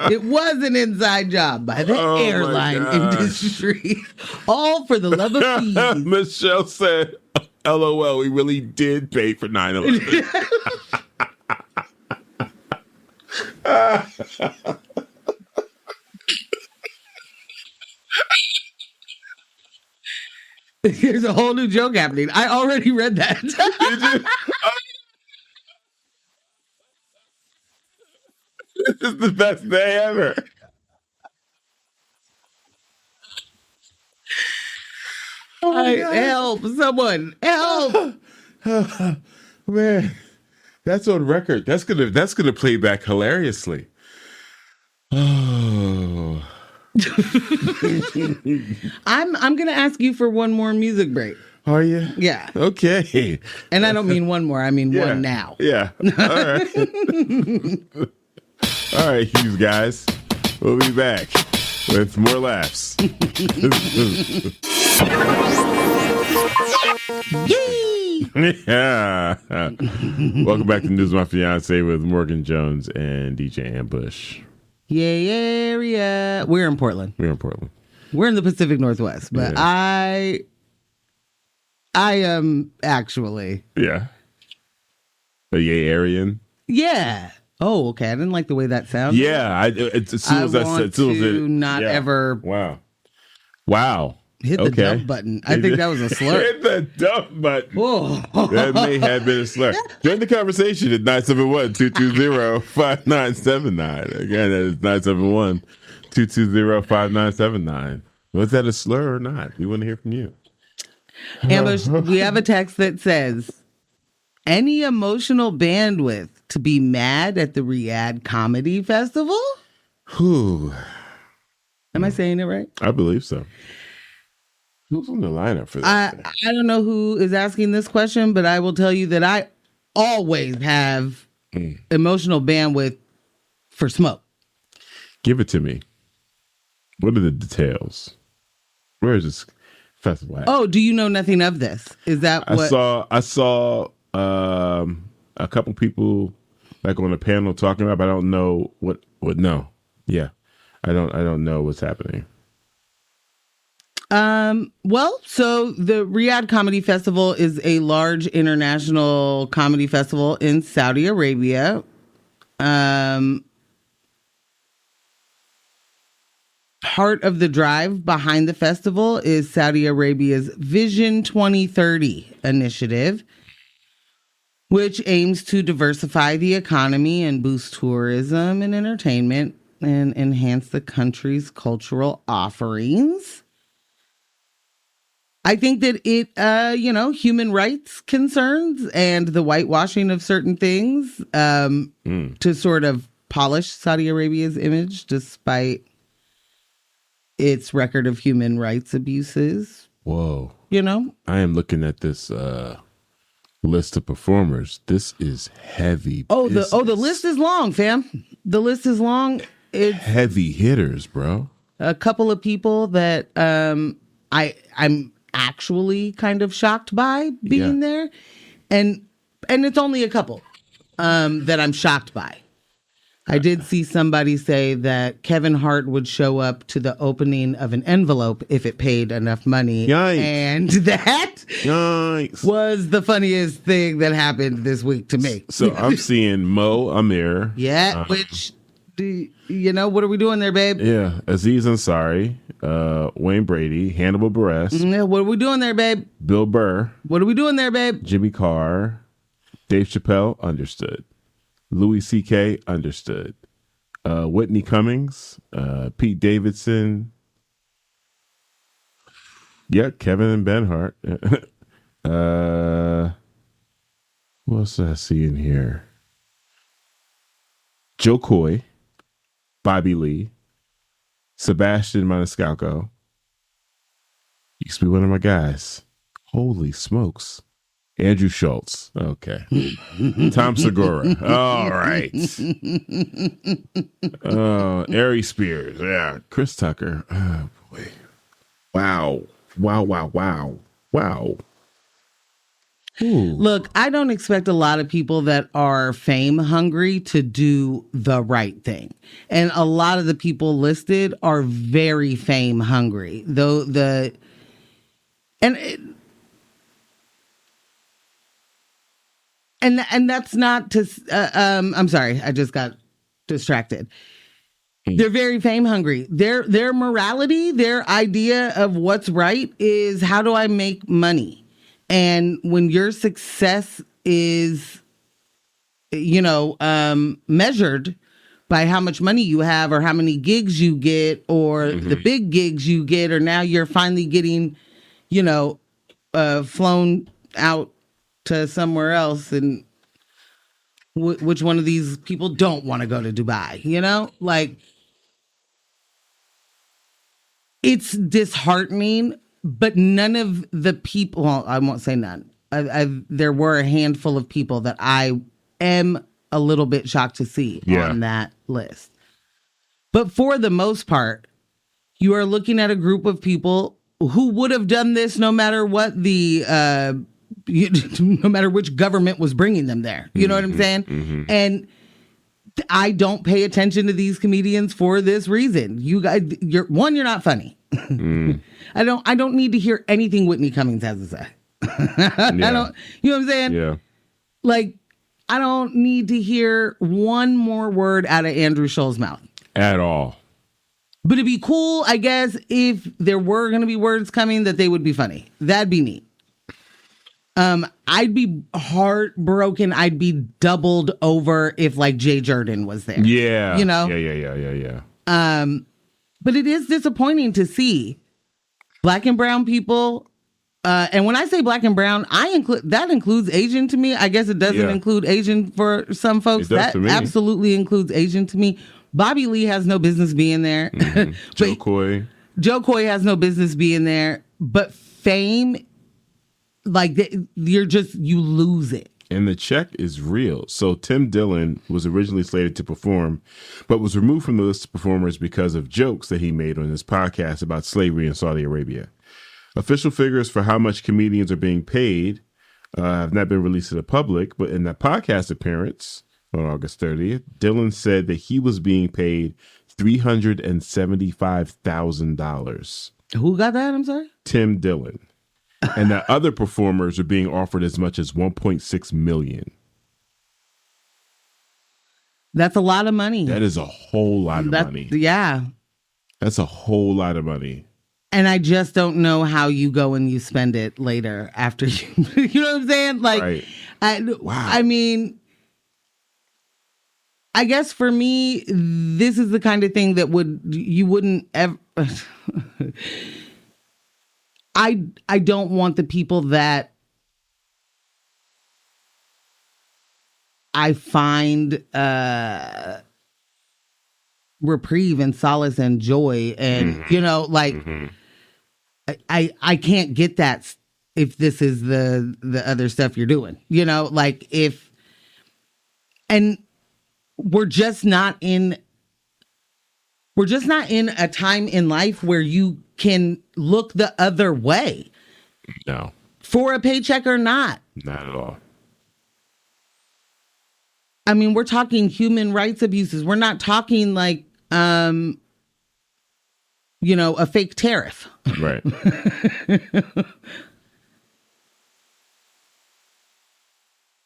S2: It was an inside job by the airline industry. All for the love of fees.
S1: Michelle said, LOL, we really did pay for 9/11.
S2: There's a whole new joke happening. I already read that.
S1: Did you? This is the best day ever.
S2: Help! Someone help!
S1: Man, that's on record. That's gonna play back hilariously. Oh.
S2: I'm gonna ask you for one more music break.
S1: Are you?
S2: Yeah.
S1: Okay.
S2: And I don't mean one more. I mean one now.
S1: Yeah. All right. All right, you guys. We'll be back with more laughs.
S2: Yay!
S1: Yeah. Welcome back to News My Fiancé with Morgan Jones and DJ Ambush.
S2: Yay area. We're in Portland.
S1: We're in Portland.
S2: We're in the Pacific Northwest, but yeah. I am actually.
S1: Yeah. A yay Aryan?
S2: Yeah. Oh, okay. I didn't like the way that sounded.
S1: Yeah. As soon as I said,
S2: not ever.
S1: Wow.
S2: Hit the dump button. I think that was a slur.
S1: Hit the dump button.
S2: Whoa.
S1: That may have been a slur. Join the conversation at 971-220-5979. Again, that is 971-220-5979. Was that a slur or not? We want to hear from you.
S2: Ambush, we have a text that says, any emotional bandwidth to be mad at the Riyadh Comedy Festival?
S1: Whew.
S2: Am I saying it right?
S1: I believe so. Who's on the lineup for this?
S2: I don't know who is asking this question, but I will tell you that I always have emotional bandwidth for smoke.
S1: Give it to me. What are the details? Where is this festival at?
S2: Oh, do you know nothing of this? Is that what
S1: I saw a couple people like on a panel talking about, but I don't know what no. Yeah. I don't know what's happening.
S2: Well, so the Riyadh Comedy Festival is a large international comedy festival in Saudi Arabia. Part of the drive behind the festival is Saudi Arabia's Vision 2030 initiative, which aims to diversify the economy and boost tourism and entertainment and enhance the country's cultural offerings. I think that it, human rights concerns and the whitewashing of certain things to sort of polish Saudi Arabia's image despite its record of human rights abuses.
S1: Whoa.
S2: You know?
S1: I am looking at this list of performers. This is heavy business.
S2: The list is long, fam. The list is long. It's
S1: heavy hitters, bro.
S2: A couple of people that I'm actually kind of shocked by being there. And it's only a couple that I'm shocked by. I did see somebody say that Kevin Hart would show up to the opening of an envelope if it paid enough money.
S1: Yikes.
S2: And that was the funniest thing that happened this week to me.
S1: So I'm seeing Mo Amir.
S2: Yeah, what are we doing there, babe?
S1: Yeah, Aziz Ansari, Wayne Brady, Hannibal Buress.
S2: Yeah, what are we doing there, babe?
S1: Bill Burr.
S2: What are we doing there, babe?
S1: Jimmy Carr. Dave Chappelle, understood. Louis C.K., understood. Whitney Cummings, Pete Davidson. Yeah, Kevin and Ben Hart. What else did I see in here? Joe Coy, Bobby Lee, Sebastian Maniscalco. Used to be one of my guys. Holy smokes. Andrew Schultz. Okay. Tom Segura. All right. Ari Spears. Yeah. Chris Tucker. Oh, boy. Wow. Wow. Ooh.
S2: Look, I don't expect a lot of people that are fame hungry to do the right thing. And a lot of the people listed are very fame hungry. And that's not to I'm sorry, I just got distracted. They're very fame hungry. Their morality, their idea of what's right is, how do I make money? And when your success is, measured by how much money you have or how many gigs you get or the big gigs you get, or now you're finally getting, flown out to somewhere else, and which one of these people don't want to go to Dubai, like, it's disheartening. But none of the people, well, I won't say none. There were a handful of people that I am a little bit shocked to see on that list. But for the most part, you are looking at a group of people who would have done this no matter what no matter which government was bringing them there. You know what I'm saying? Mm-hmm. And I don't pay attention to these comedians for this reason. You guys, you're not funny. I don't need to hear anything Whitney Cummings has to say. I don't, you know what I'm saying?
S1: Yeah.
S2: Like, I don't need to hear one more word out of Andrew Schultz's mouth.
S1: At all.
S2: But it'd be cool, I guess, if there were going to be words coming, that they would be funny. That'd be neat. I'd be heartbroken. I'd be doubled over if, like, Jay Jordan was there.
S1: Yeah.
S2: Yeah. But it is disappointing to see Black and brown people. And when I say Black and brown, that includes Asian to me. I guess it doesn't include Asian for some folks. That absolutely includes Asian to me. Bobby Lee has no business being there.
S1: Mm-hmm. Joe Coy
S2: has no business being there. But fame, like, you lose it.
S1: And the check is real. So Tim Dillon was originally slated to perform, but was removed from the list of performers because of jokes that he made on his podcast about slavery in Saudi Arabia. Official figures for how much comedians are being paid have not been released to the public, but in that podcast appearance on August 30th, Dillon said that he was being paid $375,000.
S2: Who got that? I'm sorry?
S1: Tim Dillon. And that other performers are being offered as much as $1.6 million.
S2: That's a lot of money.
S1: That is a whole lot of money.
S2: Yeah.
S1: That's a whole lot of money.
S2: And I just don't know how you go and you spend it later after you, you know what I'm saying? Like,
S1: right.
S2: I mean, I guess for me, this is the kind of thing that you wouldn't ever. I don't want the people that I find reprieve and solace and joy and I can't get that if this is the other stuff you're doing, like and we're just not in a time in life where you can look the other way.
S1: No.
S2: For a paycheck or not.
S1: Not at all.
S2: I mean, we're talking human rights abuses. We're not talking like, a fake tariff.
S1: Right.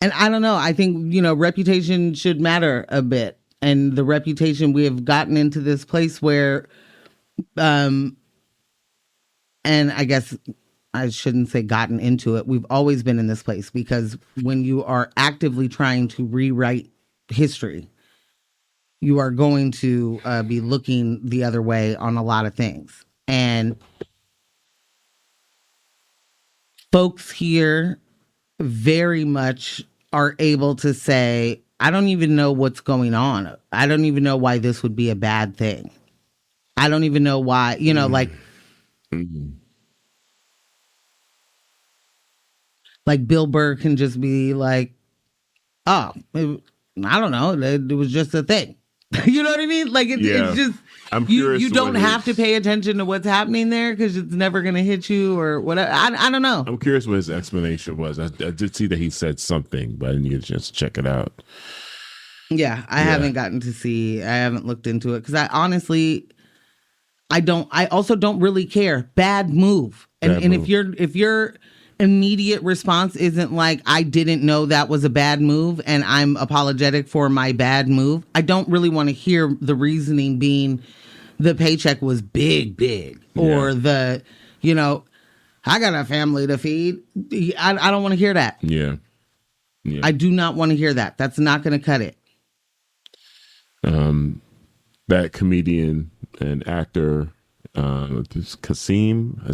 S2: And I don't know. I think, reputation should matter a bit. And the reputation, we have gotten into this place where, and I guess I shouldn't say gotten into it. We've always been in this place because when you are actively trying to rewrite history, you are going to be looking the other way on a lot of things. And folks here very much are able to say, I don't even know what's going on. I don't even know why this would be a bad thing. I don't even know why, like Bill Burr can just be like, oh, I don't know. It was just a thing. You know what I mean? Like, it's just,
S1: I'm curious
S2: you don't have to pay attention to what's happening there because it's never going to hit you or whatever. I don't know.
S1: I'm curious what his explanation was. I did see that he said something, but I didn't get a chance to check it out.
S2: Yeah, I haven't looked into it because I also don't really care. Bad move. And if your immediate response isn't like, I didn't know that was a bad move and I'm apologetic for my bad move, I don't really want to hear the reasoning being the paycheck was big, or I got a family to feed. I don't want to hear that.
S1: Yeah.
S2: I do not want to hear that. That's not going to cut it.
S1: That comedian and actor, Hasim, I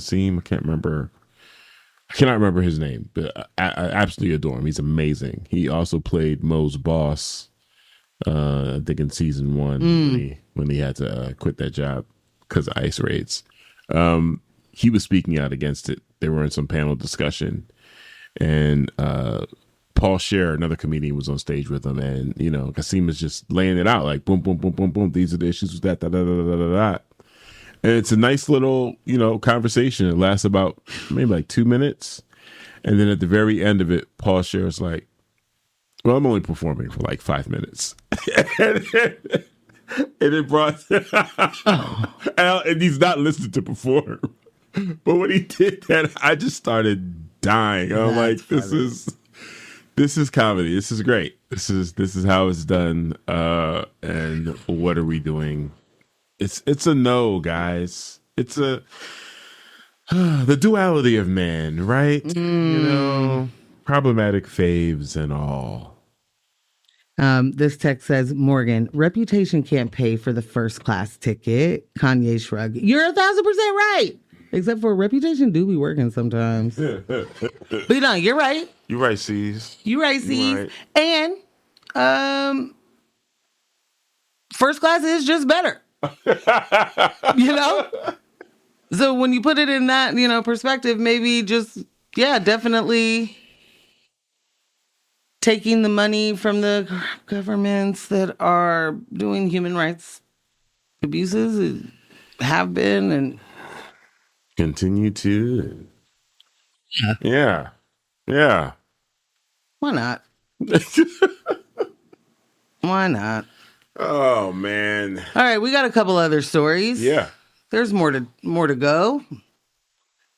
S1: cannot remember his name, but I absolutely adore him. He's amazing. He also played Mo's boss, I think in season 1 when he had to quit that job because of ICE raids. He was speaking out against it. They were in some panel discussion, and Paul Scheer, another comedian, was on stage with him, and Kasim is just laying it out like boom, boom, boom, boom, boom. These are the issues with that, da da da da da da. And it's a nice little, conversation. It lasts about maybe like 2 minutes, and then at the very end of it, Paul Scheer is like, "Well, I'm only performing for like 5 minutes," and it brought, and he's not listening to perform. But when he did that, I just started dying. I'm like, this is comedy. This is great. This is how it's done. And what are we doing? It's a no, guys. It's the duality of man, right? Problematic faves and all.
S2: This text says, Morgan, reputation can't pay for the first class ticket. Kanye shrug. You're 1,000% right. Except for reputation do be working sometimes. But you're right.
S1: You're right, C's.
S2: You're right, C's. And first class is just better. So when you put it in that, perspective, maybe just, definitely taking the money from the governments that are doing human rights abuses, have been and
S1: continue to. Yeah.
S2: Why not? Why not?
S1: Oh man!
S2: All right, we got a couple other stories.
S1: Yeah,
S2: there's more to go.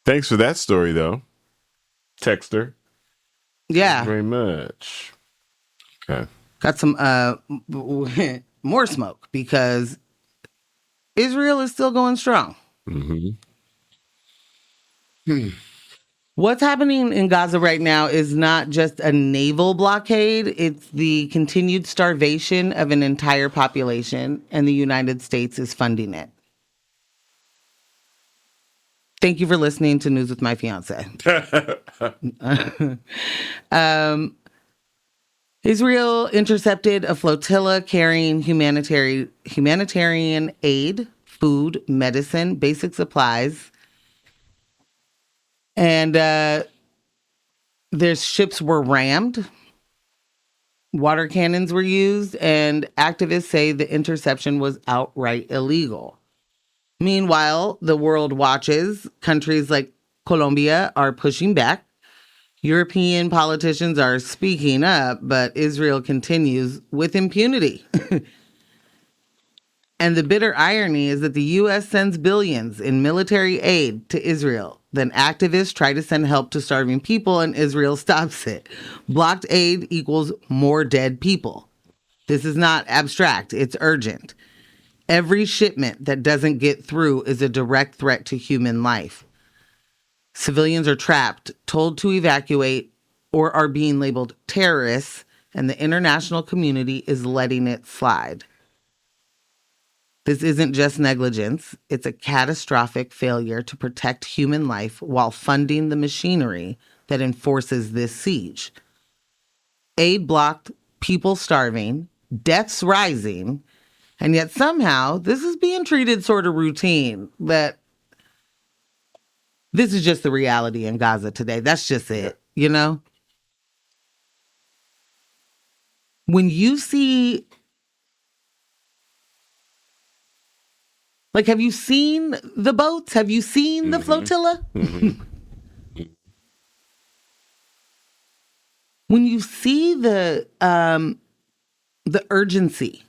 S1: Thanks for that story, though, Texter.
S2: Yeah,
S1: thank you very much. Okay,
S2: got some more smoke because Israel is still going strong. What's happening in Gaza right now is not just a naval blockade, it's the continued starvation of an entire population, and the United States is funding it. Thank you for listening to News with My Fiancé. Israel intercepted a flotilla carrying humanitarian aid, food, medicine, basic supplies, and their ships were rammed. Water cannons were used, and activists say the interception was outright illegal. Meanwhile, the world watches. Countries like Colombia are pushing back. European politicians are speaking up, but Israel continues with impunity. And the bitter irony is that the U.S. sends billions in military aid to Israel. Then activists try to send help to starving people, and Israel stops it. Blocked aid equals more dead people. This is not abstract. It's urgent. Every shipment that doesn't get through is a direct threat to human life. Civilians are trapped, told to evacuate, or are being labeled terrorists, and the international community is letting it slide. This isn't just negligence. It's a catastrophic failure to protect human life while funding the machinery that enforces this siege. Aid blocked, people starving, deaths rising, and yet somehow this is being treated sort of routine, that this is just the reality in Gaza today. That's just it, you know? When you see, like, have you seen the boats? Have you seen the flotilla? When you see the urgency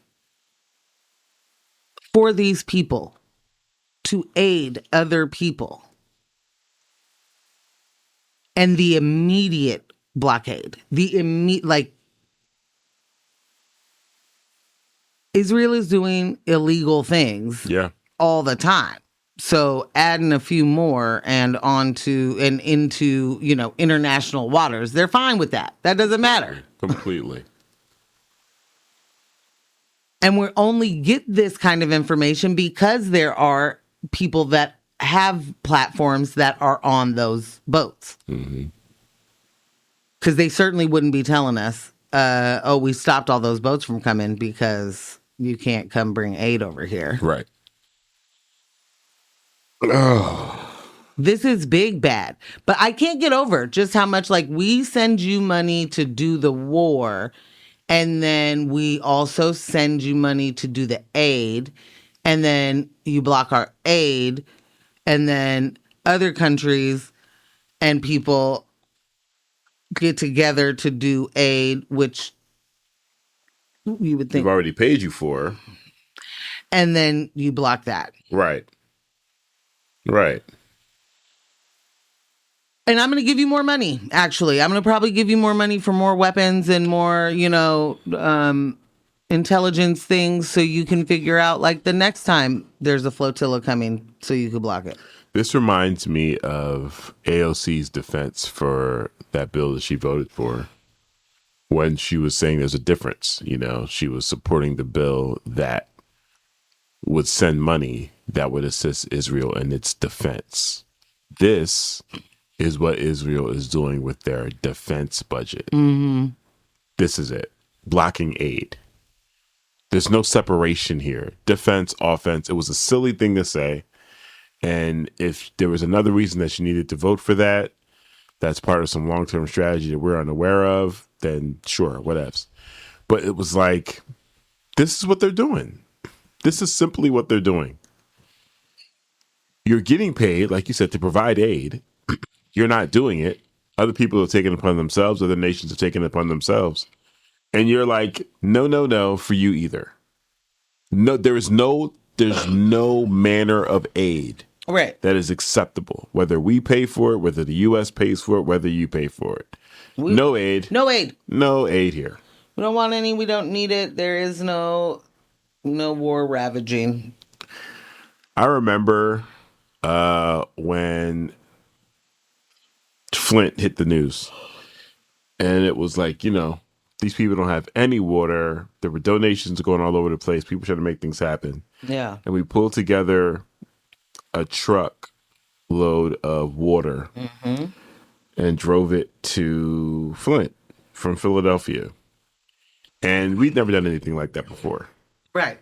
S2: for these people to aid other people and the immediate blockade, Israel is doing illegal things all the time. So adding a few more and into, international waters, they're fine with that. That doesn't matter.
S1: Completely.
S2: And we only get this kind of information because there are people that have platforms that are on those boats. Because they certainly wouldn't be telling us, we stopped all those boats from coming because you can't come bring aid over here.
S1: Right.
S2: This is big bad. But I can't get over just how much, like, we send you money to do the war, and then we also send you money to do the aid, and then you block our aid, and then other countries and people get together to do aid, which you would think
S1: we've already paid you for.
S2: And then you block that.
S1: Right.
S2: And I'm going to give you more money, actually. I'm going to probably give you more money for more weapons and more, intelligence things so you can figure out, like, the next time there's a flotilla coming so you can block it.
S1: This reminds me of AOC's defense for that bill that she voted for when she was saying there's a difference. She was supporting the bill that would send money that would assist Israel in its defense. This is what Israel is doing with their defense budget. This is it. Blocking aid. There's no separation here. Defense, offense. It was a silly thing to say. And if there was another reason that she needed to vote for that, that's part of some long-term strategy that we're unaware of, then sure, whatevs. But it was like, this is what they're doing. This is simply what they're doing. You're getting paid, like you said, to provide aid. You're not doing it. Other people have taken it upon themselves. Other nations have taken it upon themselves. And you're like, no, for you either. No, there's no manner of aid that is acceptable. Whether we pay for it, whether the U.S. pays for it, whether you pay for it. No aid.
S2: No aid.
S1: No aid here.
S2: We don't want any. We don't need it. There is no war ravaging.
S1: I remember when Flint hit the news, and it was like, these people don't have any water. There were donations going all over the place. People trying to make things happen.
S2: Yeah.
S1: And we pulled together a truck load of water and drove it to Flint from Philadelphia. And we'd never done anything like that before.
S2: Right.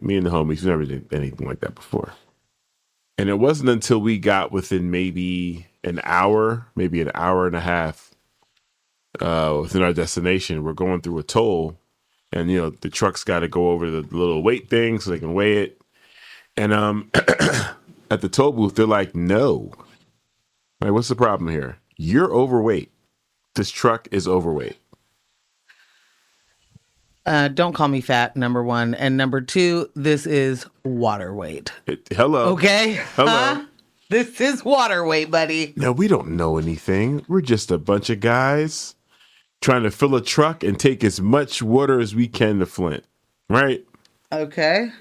S1: Me and the homies, we never did anything like that before. And it wasn't until we got within maybe an hour and a half within our destination. We're going through a toll, and the truck's got to go over the little weight thing so they can weigh it. And at the toll booth, they're like, no. Like, what's the problem here? You're overweight. This truck is overweight.
S2: Don't call me fat, number one. And number two, this is water weight.
S1: Hello.
S2: Okay?
S1: Hello.
S2: This is water weight, buddy.
S1: No, we don't know anything. We're just a bunch of guys trying to fill a truck and take as much water as we can to Flint. Right?
S2: Okay.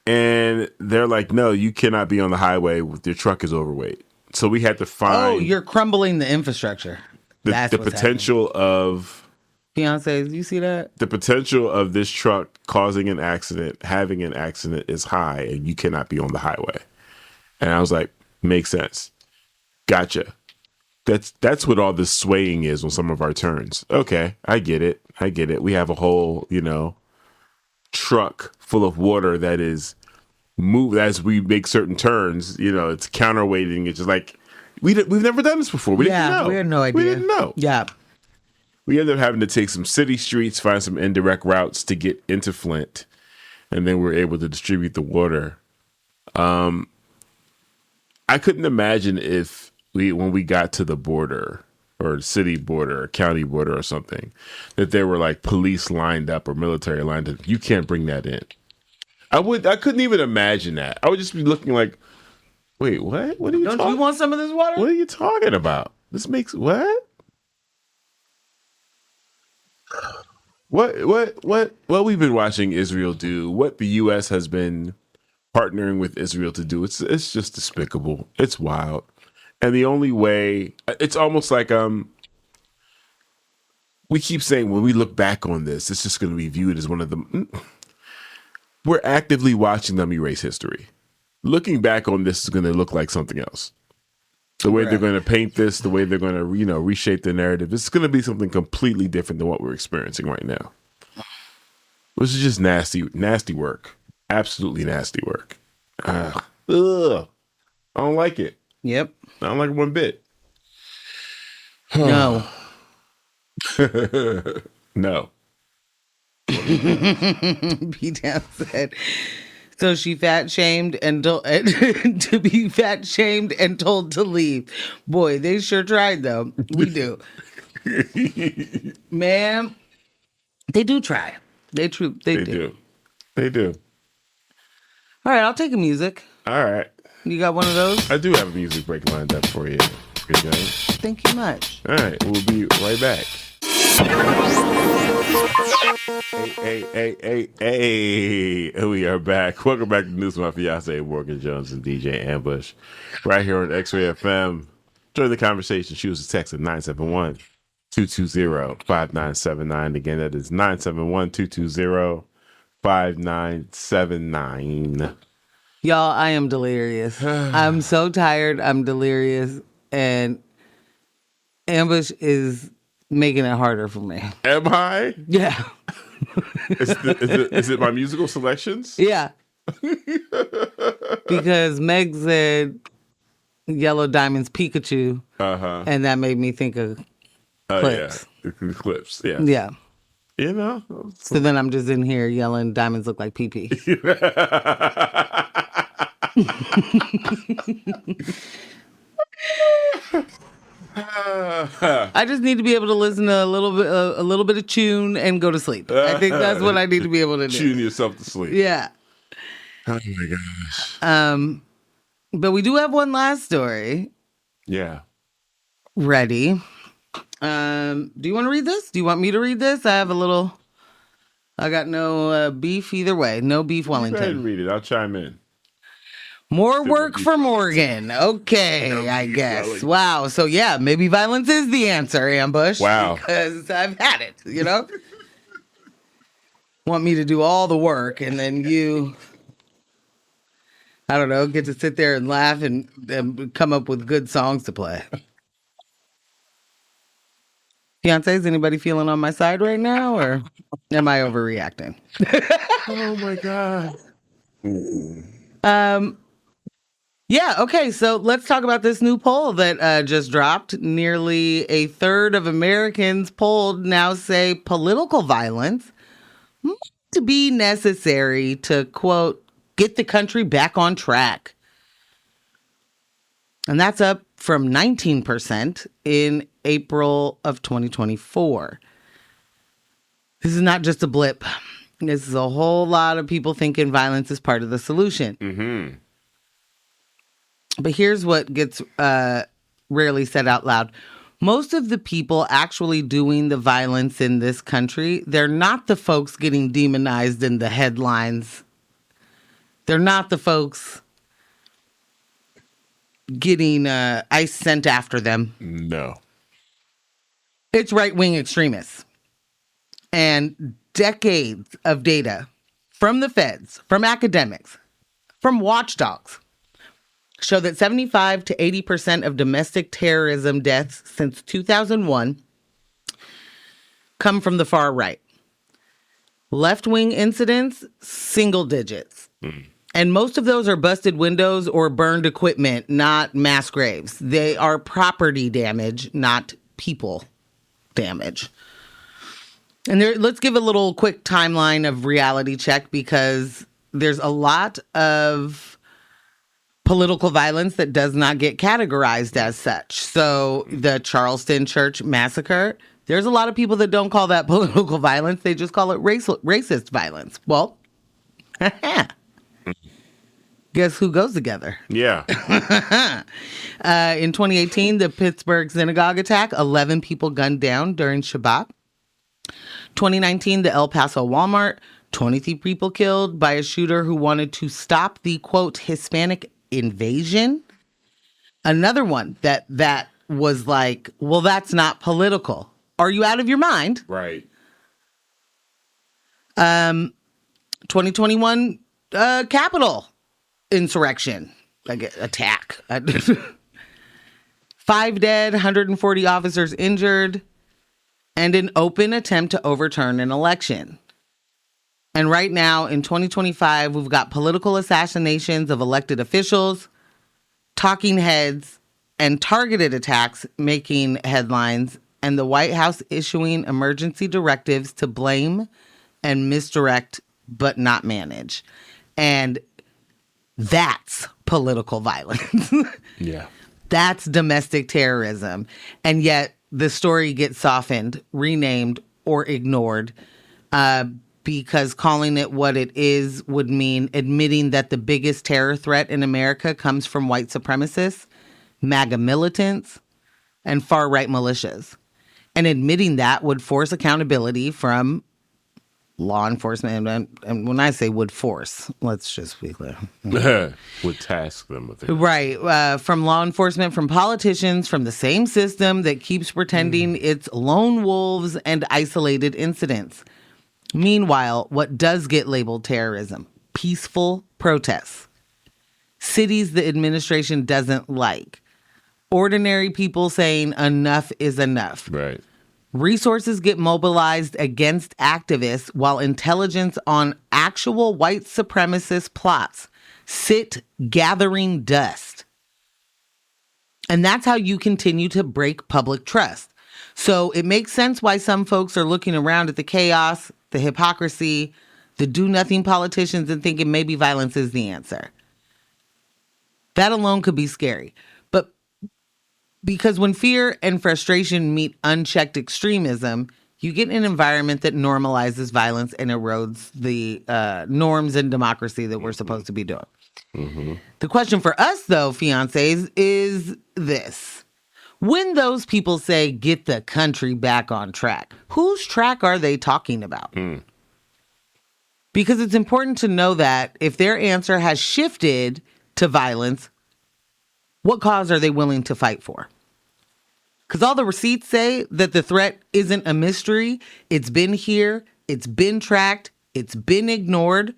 S1: And they're like, no, you cannot be on the highway. Your truck is overweight. So we had to find...
S2: Oh, you're crumbling the infrastructure.
S1: The potential of
S2: Fiancés, you see that?
S1: The potential of this truck causing an accident, having an accident, is high, and you cannot be on the highway. And I was like, makes sense. Gotcha. That's what all this swaying is on some of our turns. Okay, I get it. We have a whole, truck full of water that is moved as we make certain turns. It's counterweighting. It's just like we've never done this before. We didn't know.
S2: We had no idea.
S1: We didn't know.
S2: Yeah.
S1: We ended up having to take some city streets, find some indirect routes to get into Flint, and then we were able to distribute the water. I couldn't imagine if when we got to the border or city border or county border or something, that there were like police lined up or military lined up. You can't bring that in. I couldn't even imagine that. I would just be looking like, wait, what? What are you
S2: Don't you want some of this water?
S1: What are you talking about? This makes what? What we've been watching Israel do, what the US has been partnering with Israel to do, it's just despicable. It's wild. And the only way, it's almost like we keep saying when we look back on this, it's just going to be viewed as one of the, we're actively watching them erase history. Looking back on this is going to look like something else. The way they're going to paint this, the way they're going to, reshape the narrative, it's going to be something completely different than what we're experiencing right now. This is just nasty work. Absolutely nasty work. Ugh. I don't like it.
S2: Yep.
S1: I don't like it one bit.
S2: No.
S1: No.
S2: B-Town said, so she fat shamed and to be fat shamed and told to leave. Boy, they sure tried though. We do. Man, they do try. They do.
S1: They do.
S2: All right, I'll take a music.
S1: All right.
S2: You got one of those?
S1: I do have a music break lined up for you. Good guys.
S2: Thank you much.
S1: All right, we'll be right back. Hey, we are back. Welcome back to News with my fiancé, Morgan Jones and DJ Ambush. Right here on X-Ray FM. Join the conversation. Shoot us a text at 971-220-5979. Again, that is 971-220-5979.
S2: Y'all, I am delirious. I'm so tired. I'm delirious. And Ambush is making it harder for me.
S1: Am I?
S2: Yeah.
S1: Is it my musical selections?
S2: Yeah. Because Meg said Yellow Diamond's Pikachu. Uh-huh. And that made me think of Clipse.
S1: Yeah. Clipse, yeah.
S2: Yeah.
S1: So
S2: then I'm just in here yelling, diamonds look like pee-pee. I just need to be able to listen to a little bit of tune and go to sleep. I think that's what I need to be able to do.
S1: Tune yourself to sleep.
S2: Yeah.
S1: Oh my gosh.
S2: But we do have one last story.
S1: Yeah.
S2: Ready. Do you want to read this? Do you want me to read this? I got no beef either way. No beef Wellington.
S1: Go ahead and read it. I'll chime in.
S2: More work for Morgan. Okay, I guess. Wow. So yeah, maybe violence is the answer, Ambush.
S1: Wow.
S2: Because I've had it, Want me to do all the work and then you, I don't know, get to sit there and laugh and come up with good songs to play. Fiancé, is anybody feeling on my side right now or am I overreacting?
S1: Oh my God.
S2: Yeah, okay, so let's talk about this new poll that just dropped. Nearly a third of Americans polled now say political violence might be necessary to, quote, get the country back on track. And that's up from 19% in April of 2024. This is not just a blip. This is a whole lot of people thinking violence is part of the solution. Mm-hmm. But here's what gets rarely said out loud. Most of the people actually doing the violence in this country, they're not the folks getting demonized in the headlines. They're not the folks getting ICE sent after them.
S1: No.
S2: It's right-wing extremists. And decades of data from the feds, from academics, from watchdogs show that 75 to 80% of domestic terrorism deaths since 2001 come from the far right. Left-wing incidents, single digits. And most of those are busted windows or burned equipment, not mass graves. They are property damage, not people damage. And let's give a little quick timeline of reality check, because there's a lot of political violence that does not get categorized as such. So the Charleston church massacre, there's a lot of people that don't call that political violence. They just call it racist violence. Well, guess who goes together?
S1: Yeah.
S2: In 2018, the Pittsburgh synagogue attack, 11 people gunned down during Shabbat. 2019, the El Paso Walmart, 23 people killed by a shooter who wanted to stop the, quote, Hispanic invasion. Another one that was like, well, that's not political. Are you out of your mind?
S1: Right.
S2: 2021 Capitol insurrection, like attack. 5 dead, 140 officers injured, and an open attempt to overturn an election. And right now, in 2025, we've got political assassinations of elected officials, talking heads, and targeted attacks making headlines, and the White House issuing emergency directives to blame and misdirect, but not manage. And that's political violence.
S1: Yeah.
S2: That's domestic terrorism. And yet the story gets softened, renamed, or ignored because calling it what it is would mean admitting that the biggest terror threat in America comes from white supremacists, MAGA militants, and far-right militias. And admitting that would force accountability from law enforcement. And when I say would force, let's just be clear.
S1: Would task them with it.
S2: Right. From law enforcement, from politicians, from the same system that keeps pretending it's lone wolves and isolated incidents. Meanwhile, what does get labeled terrorism? Peaceful protests. Cities the administration doesn't like. Ordinary people saying enough is enough.
S1: Right.
S2: Resources get mobilized against activists while intelligence on actual white supremacist plots sit gathering dust. And that's how you continue to break public trust. So it makes sense why some folks are looking around at the chaos, the hypocrisy, the do-nothing politicians and thinking maybe violence is the answer. That alone could be scary. But because when fear and frustration meet unchecked extremism, you get an environment that normalizes violence and erodes the norms and democracy that we're supposed to be doing. Mm-hmm. The question for us, though, fiancés, is this. When those people say, get the country back on track, whose track are they talking about? Because it's important to know that if their answer has shifted to violence, what cause are they willing to fight for? Because all the receipts say that the threat isn't a mystery. It's been here. It's been tracked. It's been ignored.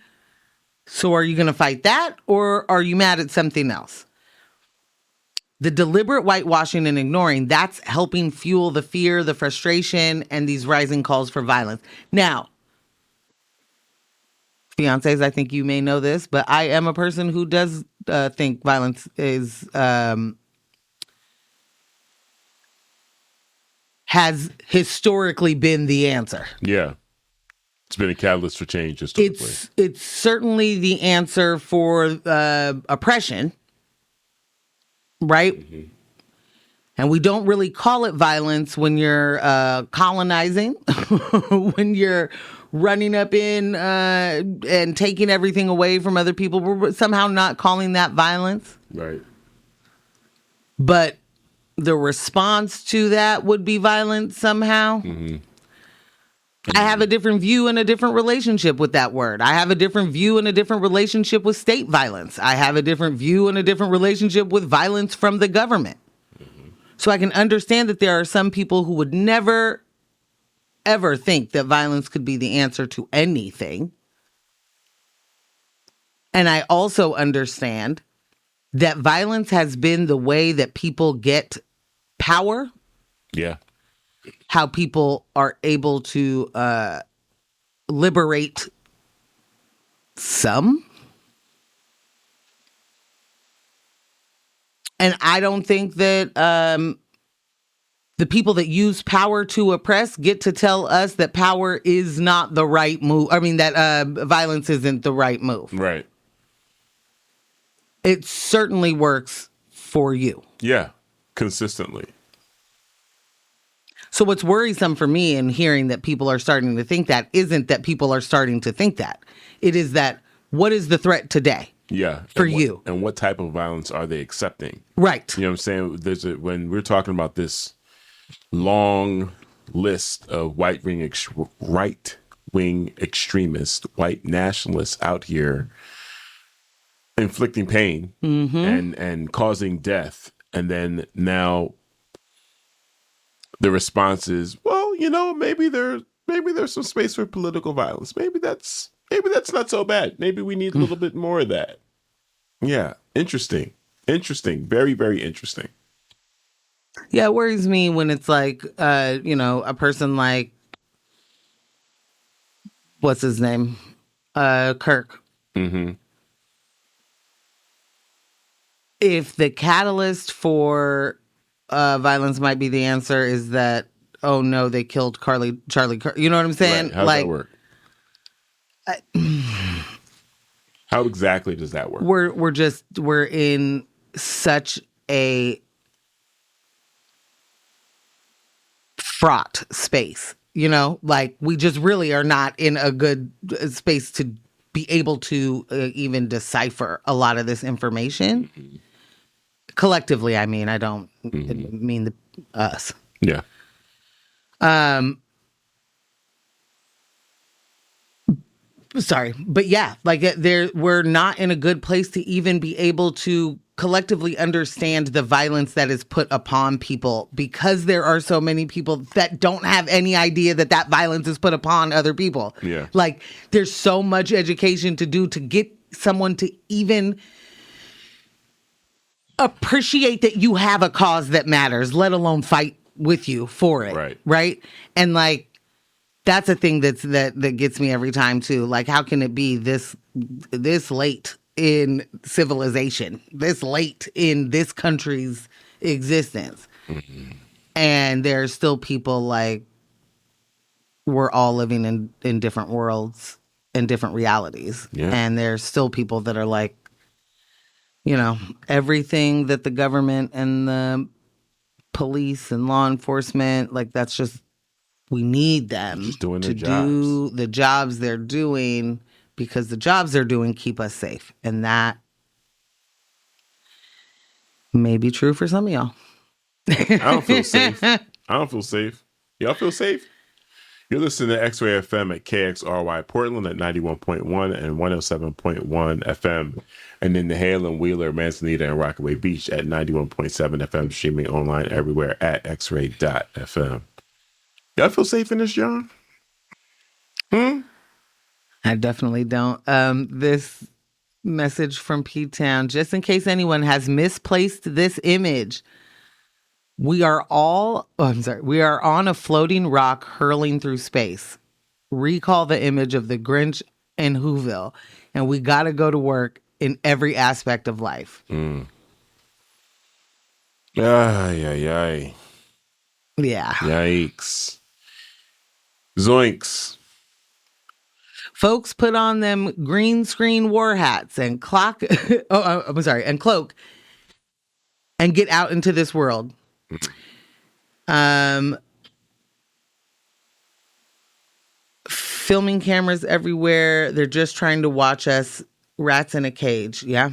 S2: So are you going to fight that, or are you mad at something else? The deliberate whitewashing and ignoring, that's helping fuel the fear, the frustration, and these rising calls for violence. Now, fiancés, I think you may know this, but I am a person who does think violence is has historically been the answer.
S1: Yeah. It's been a catalyst for change historically.
S2: It's certainly the answer for oppression, right? Mm-hmm. And we don't really call it violence when you're colonizing, when you're running up in and taking everything away from other people. We're somehow not calling that violence.
S1: Right.
S2: But the response to that would be violence somehow. Mm-hmm. I have a different view and a different relationship with that word. I have a different view and a different relationship with state violence. I have a different view and a different relationship with violence from the government. Mm-hmm. So I can understand that there are some people who would never ever think that violence could be the answer to anything. And I also understand that violence has been the way that people get power.
S1: Yeah.
S2: How people are able to liberate some. And I don't think that the people that use power to oppress get to tell us that power is not the right move. I mean, that violence isn't the right move.
S1: Right.
S2: It certainly works for you.
S1: Yeah. Consistently.
S2: So what's worrisome for me in hearing that people are starting to think that isn't that people are starting to think that. It is that what is the threat today?
S1: Yeah.
S2: For you.
S1: And what type of violence are they accepting?
S2: Right.
S1: You know what I'm saying? When we're talking about this long list of right-wing extremists, white nationalists out here inflicting pain and causing death. And then now the response is, well, maybe there's some space for political violence. Maybe that's not so bad. Maybe we need a little bit more of that. Yeah. Interesting. Very, very interesting.
S2: Yeah, it worries me when it's like, a person like, what's his name? Kirk.
S1: Mm-hmm.
S2: If the catalyst for violence might be the answer is that, oh no, they killed Charlie Kirk. You know what I'm saying?
S1: Right. How does that work? How exactly does that work?
S2: We're in such a fraught space, like we just really are not in a good space to be able to even decipher a lot of this information. Mm-hmm. Collectively, I mean, I don't mean us.
S1: Yeah.
S2: Sorry, but yeah, like we're not in a good place to even be able to collectively understand the violence that is put upon people because there are so many people that don't have any idea that violence is put upon other people.
S1: Yeah.
S2: Like there's so much education to do to get someone to even appreciate that you have a cause that matters, let alone fight with you for it.
S1: Right.
S2: Right. And like, that's a thing that gets me every time too. Like, how can it be this late in civilization, this late in this country's existence, and there's still people like we're all living in different worlds and different realities, and there's still people that are like, everything that the government and the police and law enforcement, like that's just. We need them to do the jobs they're doing because the jobs they're doing keep us safe. And that may be true for some of y'all.
S1: I don't feel safe. Y'all feel safe? You're listening to X-Ray FM at KXRY Portland at 91.1 and 107.1 FM. And in the Hale and Wheeler, Manzanita, and Rockaway Beach at 91.7 FM, streaming online everywhere at xray.fm. Y'all feel safe in this, John?
S2: I definitely don't. This message from P-Town, just in case anyone has misplaced this image, we are on a floating rock hurling through space. Recall the image of the Grinch in Whoville, and we got to go to work in every aspect of life.
S1: Ay.
S2: Yeah.
S1: Yikes. Zoinks.
S2: Folks put on them green screen war hats and cloak and get out into this world. Filming cameras everywhere. They're just trying to watch us rats in a cage. Yeah.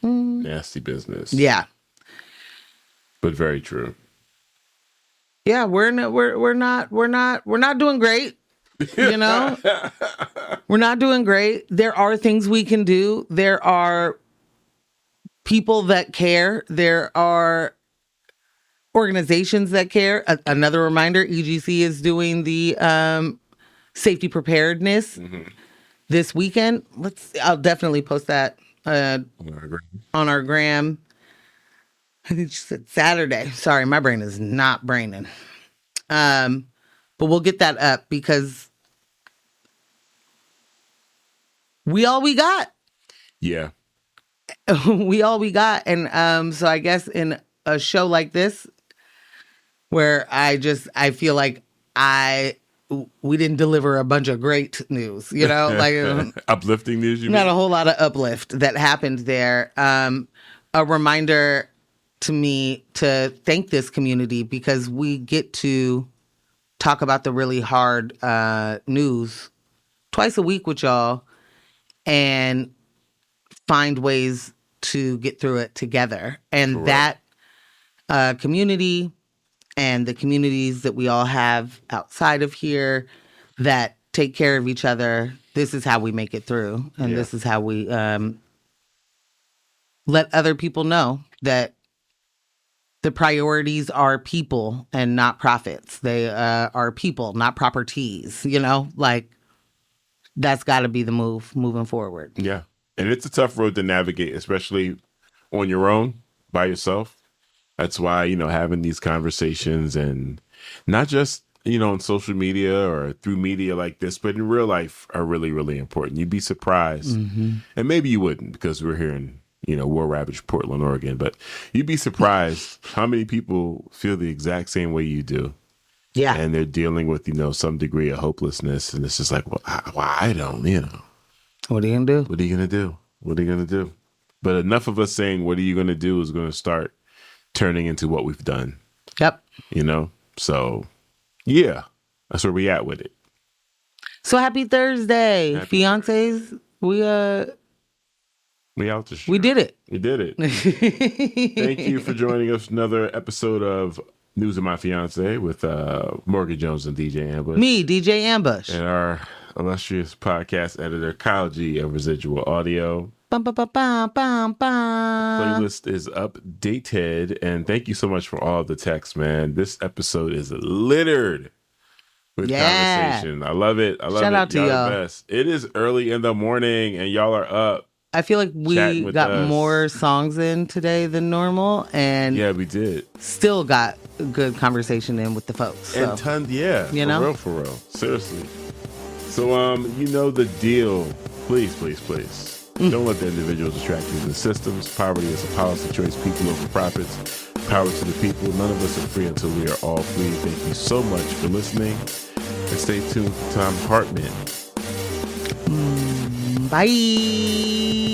S1: Nasty business.
S2: Yeah.
S1: But very true.
S2: Yeah, we're not doing great. We're not doing great. There are things we can do. There are people that care. There are organizations that care. Another reminder, EGC is doing the safety preparedness this weekend. I'll definitely post that on our gram. I think she said Saturday. Sorry, my brain is not braining. But we'll get that up because we all we got.
S1: Yeah.
S2: We all we got. And so I guess in a show like this, where I feel like we didn't deliver a bunch of great news, you know, like
S1: uplifting news.
S2: Not a whole lot of uplift that happened there. A reminder to me to thank this community because we get to talk about the really hard news twice a week with y'all and find ways to get through it together. And
S1: Correct.
S2: That community and the communities that we all have outside of here that take care of each other, this is how we make it through. And this is how we let other people know that the priorities are people and not profits. They are people, not properties, you know? Like, that's got to be the move moving forward.
S1: Yeah. And it's a tough road to navigate, especially on your own, by yourself. That's why, you know, having these conversations and not just, you know, on social media or through media like this, but in real life are really, really important. You'd be surprised. And maybe you wouldn't because we're here in, you know, war-ravaged Portland, Oregon. But you'd be surprised how many people feel the exact same way you do.
S2: Yeah.
S1: And they're dealing with, you know, some degree of hopelessness. And it's just like, well, I don't, you know.
S2: What are you going to do?
S1: What are you going to do? What are you going to do? But enough of us saying, what are you going to do is going to start turning into what we've done.
S2: Yep.
S1: You know? So, yeah, that's where we at with it.
S2: So happy Thursday, fiancés. We
S1: out the show.
S2: We did it.
S1: We did it. Thank you for joining us for another episode of News of My Fiancé with Morgan Jones and DJ Ambush.
S2: Me, DJ Ambush.
S1: And our illustrious podcast editor, Kyle G of Residual Audio.
S2: Bum, bum, bum, bum, bum, bum.
S1: Playlist is updated, and thank you so much for all the texts, man. This episode is littered with conversation. I love it. I love it.
S2: Shout out to y'all.
S1: The best. It is early in the morning, and y'all are up.
S2: I feel like we got more songs in today than normal, and
S1: yeah, we did.
S2: Still got a good conversation in with the folks. So.
S1: And tons, yeah,
S2: you know,
S1: for real, seriously. So, you know the deal. Please. Don't let the individuals distract you from the systems. Poverty is a policy choice. People over profits. Power to the people. None of us are free until we are all free. Thank you so much for listening. And stay tuned for Tom Hartman.
S2: Bye.